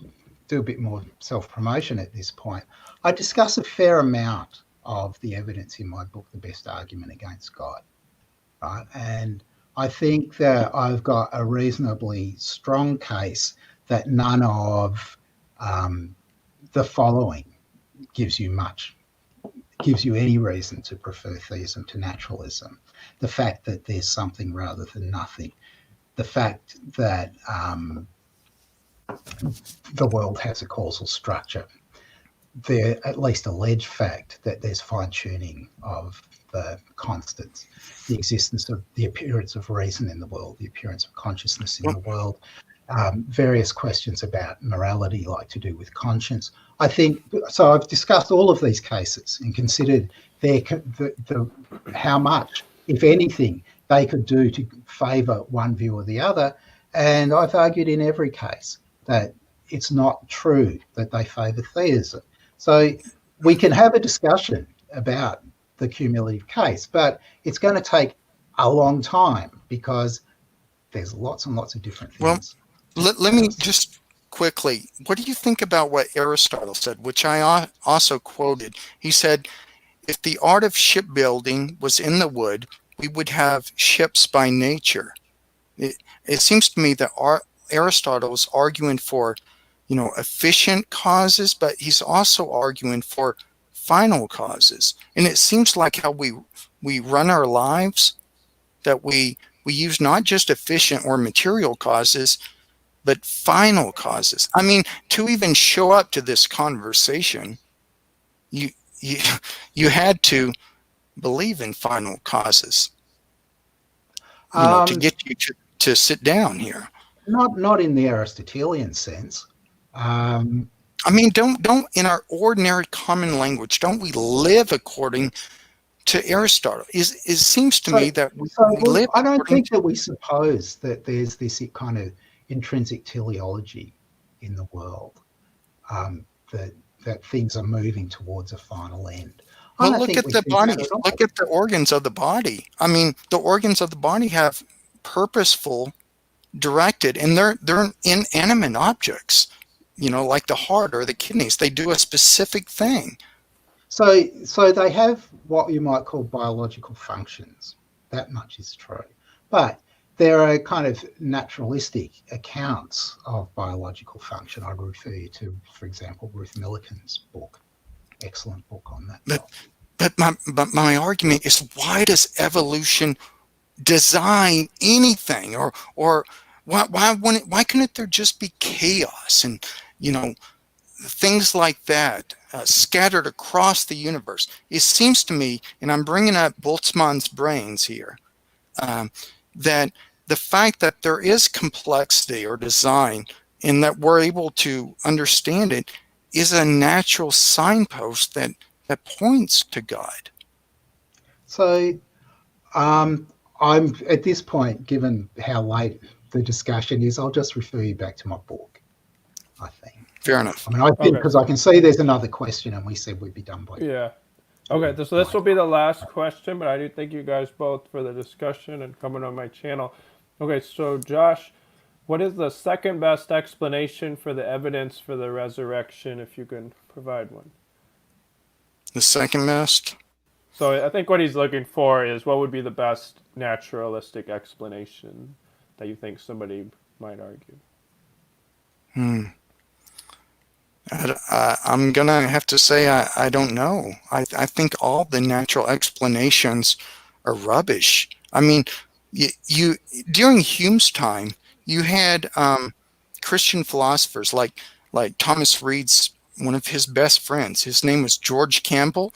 do a bit more self-promotion at this point. I discuss a fair amount of the evidence in my book, The Best Argument Against God, right? And I think that I've got a reasonably strong case that none of the following gives you any reason to prefer theism to naturalism. The fact that there's something rather than nothing. The fact that the world has a causal structure. The at least alleged fact that there's fine-tuning of the constants, the existence of the appearance of reason in the world, the appearance of consciousness in the world, various questions about morality, like to do with conscience. I think so. I've discussed all of these cases and considered how much, if anything, they could do to favour one view or the other. And I've argued in every case that it's not true that they favour theism. So we can have a discussion about the cumulative case, but it's going to take a long time because there's lots and lots of different things. Well, let me just quickly, what do you think about what Aristotle said, which I also quoted? He said, if the art of shipbuilding was in the wood, we would have ships by nature. It seems to me that Aristotle is arguing for, efficient causes, but he's also arguing for final causes. And it seems like how we run our lives, that we use not just efficient or material causes, but final causes. I mean, to even show up to this conversation, you had to believe in final causes, to get you to sit down here. Not in the Aristotelian sense. I mean, don't in our ordinary common language, don't we live according to Aristotle? It seems to me that we live. I don't think that we suppose that there's this kind of intrinsic teleology in the world, that things are moving towards a final end. Well, look at the body. Look at the organs of the body. I mean, the organs of the body have purposeful, directed, and they're inanimate objects. Like the heart or the kidneys, they do a specific thing. So they have what you might call biological functions. That much is true. But there are kind of naturalistic accounts of biological function. I refer you to, for example, Ruth Millikan's book. Excellent book on that. But my argument is, why does evolution design anything, or why couldn't there just be chaos and things like that scattered across the universe? It seems to me, and I'm bringing up Boltzmann's brains here, that the fact that there is complexity or design and that we're able to understand it is a natural signpost that points to God. So I'm at this point, given how late the discussion is, I'll just refer you back to my book, I think. Fair enough. I mean, I think because I can see there's another question and we said we'd be done by. Yeah. Okay, so this will be the last question, but I do thank you guys both for the discussion and coming on my channel. Okay, so Josh, what is the second best explanation for the evidence for the resurrection, if you can provide one? The second best? So I think what he's looking for is what would be the best naturalistic explanation that you think somebody might argue. I'm going to have to say I don't know. I think all the natural explanations are rubbish. I mean, you during Hume's time, you had Christian philosophers like Thomas Reid's, one of his best friends. His name was George Campbell.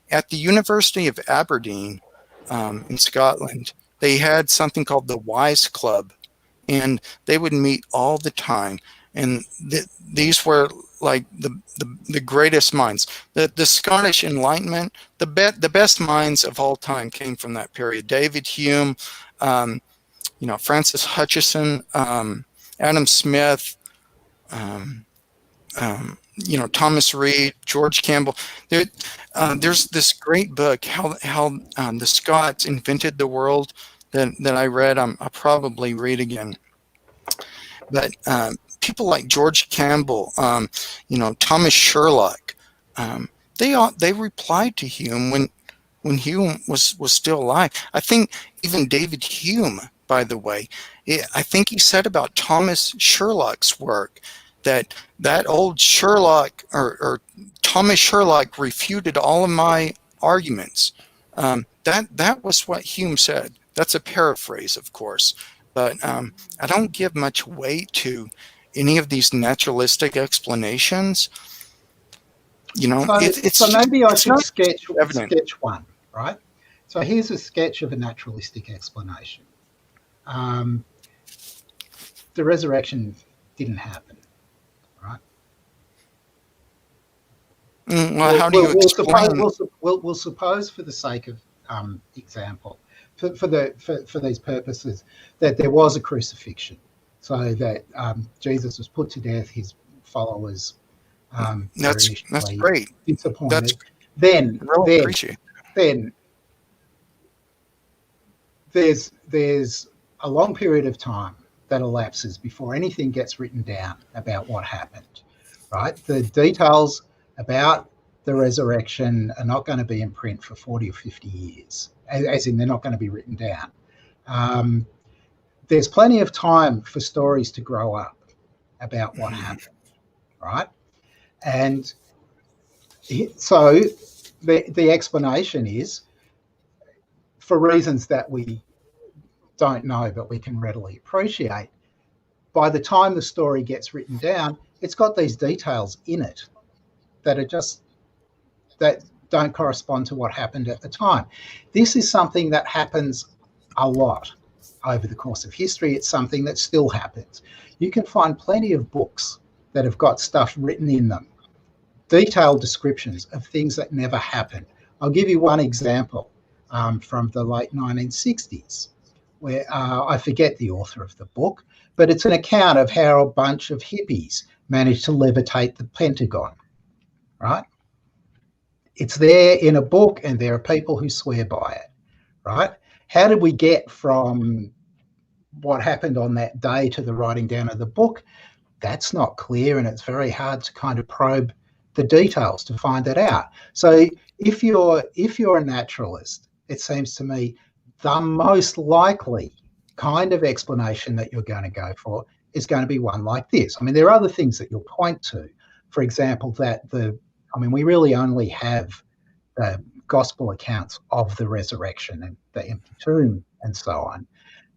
At the University of Aberdeen in Scotland, they had something called the Wise Club, and they would meet all the time. and these were like the greatest minds. The Scottish Enlightenment, the best minds of all time came from that period. David Hume, Francis Hutcheson, Adam Smith, Thomas Reed, George Campbell. There's this great book, how the Scots invented the world, that I read. I'll probably read again. But people like George Campbell, Thomas Sherlock, they replied to Hume when Hume was still alive. I think even David Hume, by the way, I think he said about Thomas Sherlock's work that old Sherlock or Thomas Sherlock refuted all of my arguments. That was what Hume said. That's a paraphrase, of course, but I don't give much weight to any of these naturalistic explanations. So maybe I should sketch evident. one, right? So here's a sketch of a naturalistic explanation. The resurrection didn't happen, right? Well, how do you explain? We'll suppose, for the sake of example, for these purposes, that there was a crucifixion, so that Jesus was put to death. His followers that's great. Disappointed. Then there's a long period of time that elapses before anything gets written down about what happened, right? The details about the resurrection are not going to be in print for 40 or 50 years, as in they're not going to be written down. There's plenty of time for stories to grow up about what happened, right? And so the explanation is, for reasons that we don't know but we can readily appreciate, by the time the story gets written down, it's got these details in it that don't correspond to what happened at the time. This is something that happens a lot over the course of history. It's something that still happens. You can find plenty of books that have got stuff written in them, detailed descriptions of things that never happened. I'll give you one example from the late 1960s, where I forget the author of the book, but it's an account of how a bunch of hippies managed to levitate the Pentagon, right? It's there in a book, and there are people who swear by it, right? How did we get from what happened on that day to the writing down of the book? That's not clear, and it's very hard to kind of probe the details to find that out. So if you're a naturalist, it seems to me the most likely kind of explanation that you're going to go for is going to be one like this. I mean, there are other things that you'll point to. For example, we really only have gospel accounts of the resurrection and the empty tomb and so on.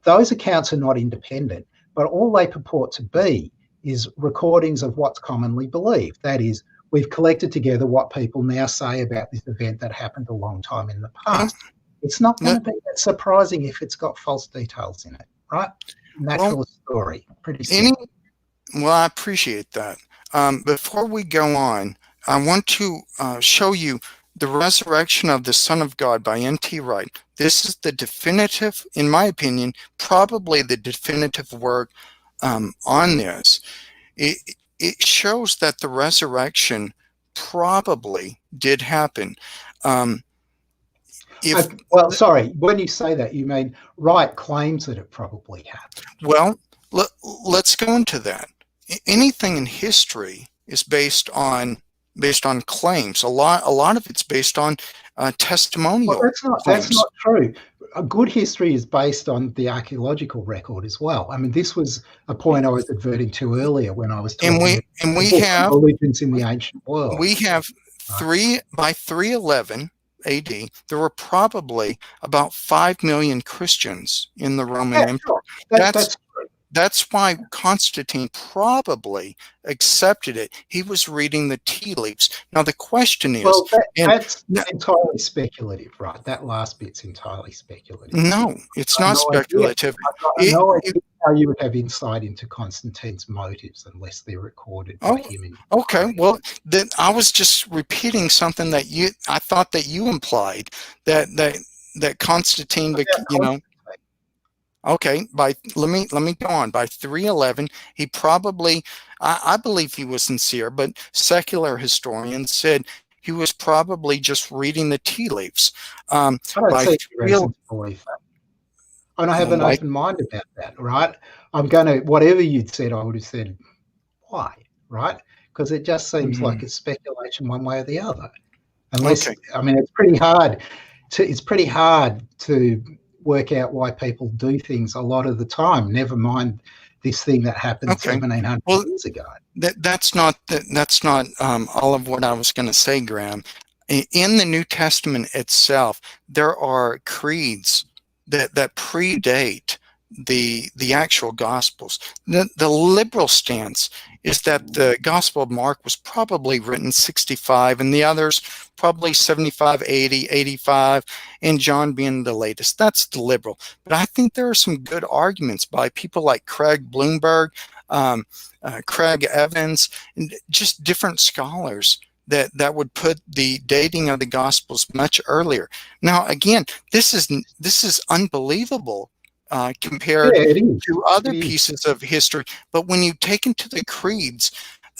Those accounts are not independent, but all they purport to be is recordings of what's commonly believed. That is, we've collected together what people now say about this event that happened a long time in the past. It's not going to be that surprising if it's got false details in it, right? Naturalist story, pretty simple. Well, I appreciate that. Before we go on, I want to show you The Resurrection of the Son of God by N.T. Wright. This is the definitive, in my opinion, probably the definitive work on this. It shows that the resurrection probably did happen. When you say that, you mean Wright claims that it probably happened. Well, let's go into that. Anything in history is based on claims. A lot of it's based on testimonial. Well, that's not true. A good history is based on the archaeological record as well. I mean, this was a point I was adverting to earlier when I was talking about religions in the ancient world. We have by 311 AD, there were probably about 5 million Christians in the Roman Empire. Sure. That's why Constantine probably accepted it. He was reading the tea leaves. Now the question is... Well, that's entirely speculative, right? That last bit's entirely speculative. No, it's not speculative. how you would have insight into Constantine's motives unless they're recorded by Oh, him in okay. diary. Well, then I was just repeating something that I thought that you implied that Constantine, What about you know. Constantine? Okay, let me go on. By 311, he probably, I believe he was sincere, but secular historians said he was probably just reading the tea leaves. I don't By see any three, reason to believe that. And I have an like, open mind about that, right? I'm going to, whatever you'd said, I would have said, why, right? Because it just seems like it's speculation one way or the other. Unless, okay, I mean, it's pretty hard to work out why people do things a lot of the time, never mind this thing that happened okay. 1700 Well, years ago. that's not all of what I was going to say, Graham. In the New Testament itself, there are creeds that predate the actual Gospels. The liberal stance is that the Gospel of Mark was probably written 65, and the others probably 75, 80, 85, and John being the latest. That's the liberal. But I think there are some good arguments by people like Craig Bloomberg, um, Craig Evans, and just different scholars that would put the dating of the Gospels much earlier. Now, again, this is unbelievable compared Yeah, it is. to other It is. pieces of history. But when you take into the creeds,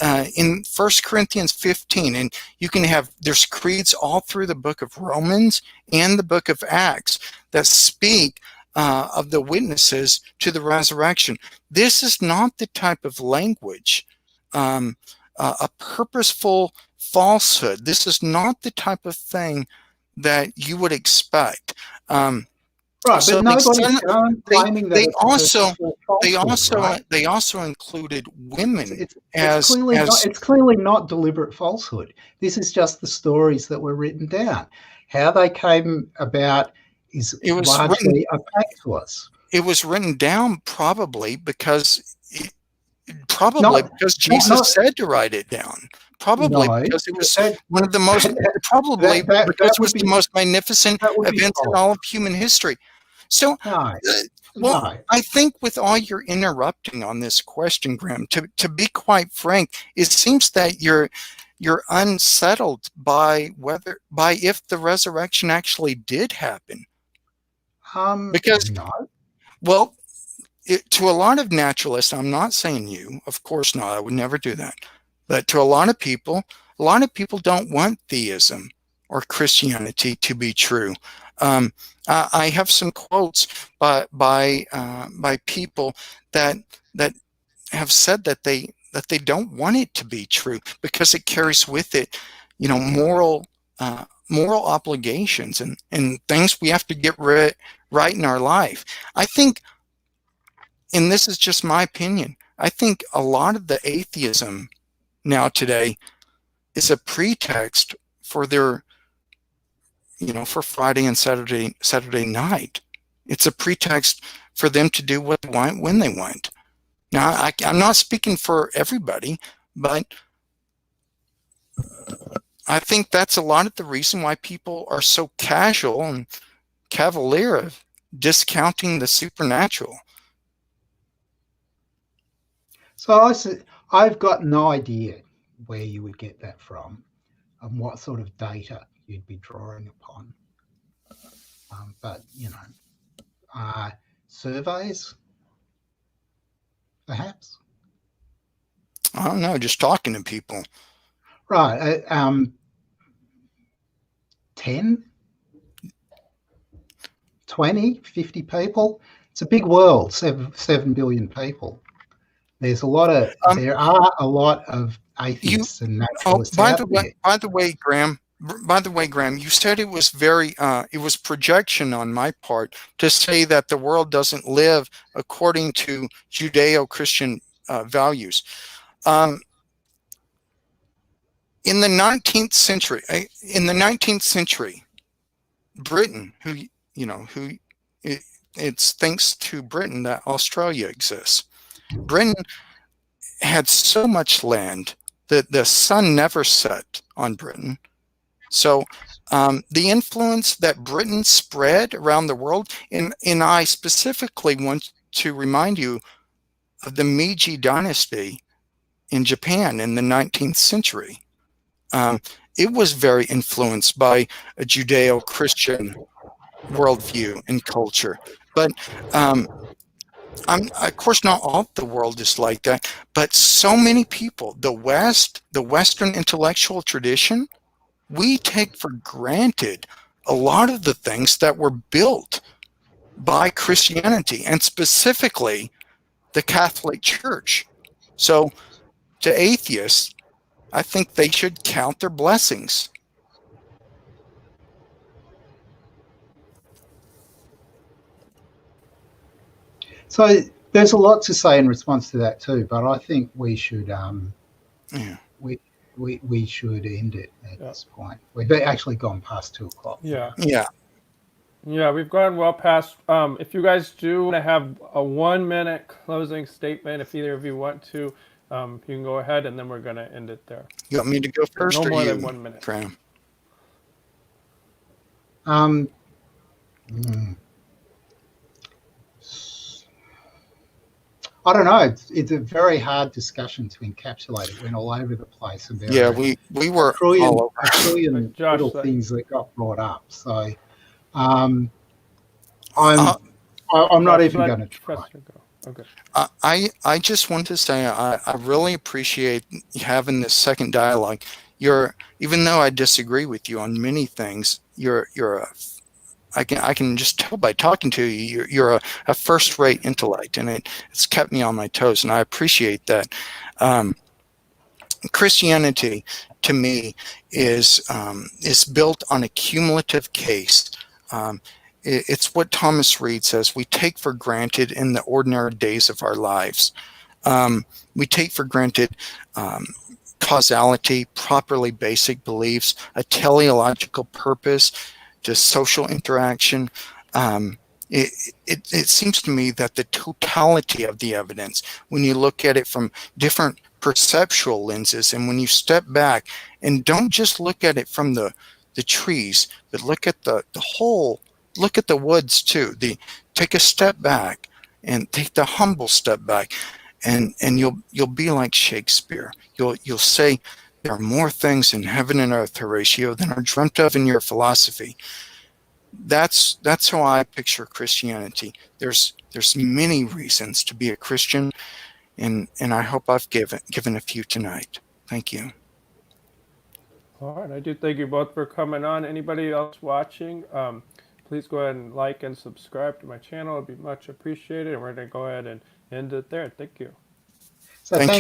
in 1 Corinthians 15, and you can have, there's creeds all through the book of Romans and the book of Acts that speak of the witnesses to the resurrection. This is not the type of language, a purposeful falsehood. This is not the type of thing that you would expect. Right, So but nobody's claiming that they it's a also purposeful falsehood, right? they also included women It's as clearly not deliberate falsehood. This is just the stories that were written down. How they came about is it was written. largely opaque to us. It was written down probably because Not, Jesus said to write it down. Probably no, because it was that, one of the most, probably because it was the most magnificent that would be events in false. all of human history. So, No, well, no. I think with all your interrupting on this question, Graham, to be quite frank, it seems that you're unsettled by if the resurrection actually did happen. Because, No. well, to a lot of naturalists, I'm not saying you, of course not, I would never do that. But to a lot of people don't want theism or Christianity to be true. I have some quotes by people that have said that they don't want it to be true because it carries with it, moral obligations and things we have to get right in our life. I think, and this is just my opinion, I think a lot of the atheism now today is a pretext for their, for Friday and Saturday night. It's a pretext for them to do what they want when they want. Now, I'm not speaking for everybody, but I think that's a lot of the reason why people are so casual and cavalier of discounting the supernatural. So I've got no idea where you would get that from and what sort of data you'd be drawing upon. But, surveys, perhaps? I don't know, just talking to people. Right. 10, 20, 50 people. It's a big world, 7 billion people. There are a lot of atheists and naturalists out there. By the way, Graham, you said it was it was projection on my part to say that the world doesn't live according to Judeo-Christian values. In the 19th century, Britain, it's thanks to Britain that Australia exists. Britain had so much land that the sun never set on Britain. So the influence that Britain spread around the world, and I specifically want to remind you of the Meiji dynasty in Japan in the 19th century. It was very influenced by a Judeo-Christian worldview and culture. But of course, not all of the world is like that, but so many people, the Western intellectual tradition, we take for granted a lot of the things that were built by Christianity, and specifically the Catholic Church. So to atheists, I think they should count their blessings. So there's a lot to say in response to that too, but I think we should Yeah. we should end it at this point. We've actually gone past 2:00. Yeah. Yeah. Yeah, we've gone well past. If you guys do want to have a 1-minute closing statement, if either of you want to, you can go ahead, and then we're going to end it there. You want me to go first? No or more you, than 1 minute. Graham? I don't know. It's a very hard discussion to encapsulate. It went all over the place. And Yeah, we were a trillion Josh, little things that got brought up. So I'm not even going to try. Okay. I just want to say I really appreciate having this second dialogue. Even though I disagree with you on many things, I can just tell by talking to you, you're a first-rate intellect, and it's kept me on my toes, and I appreciate that. Christianity, to me, is built on a cumulative case. It's what Thomas Reid says, we take for granted in the ordinary days of our lives. We take for granted causality, properly basic beliefs, a teleological purpose to social interaction. It seems to me that the totality of the evidence, when you look at it from different perceptual lenses, and when you step back and don't just look at it from the trees, but look at the whole, look at the woods too. Take a step back and take the humble step back, and you'll be like Shakespeare. You'll say, there are more things in heaven and earth, Horatio, than are dreamt of in your philosophy. That's how I picture Christianity. There's many reasons to be a Christian, and I hope I've given a few tonight. Thank you. All right, I do thank you both for coming on. Anybody else watching, please go ahead and like and subscribe to my channel. It'd be much appreciated, and we're going to go ahead and end it there. Thank you. So Thank you.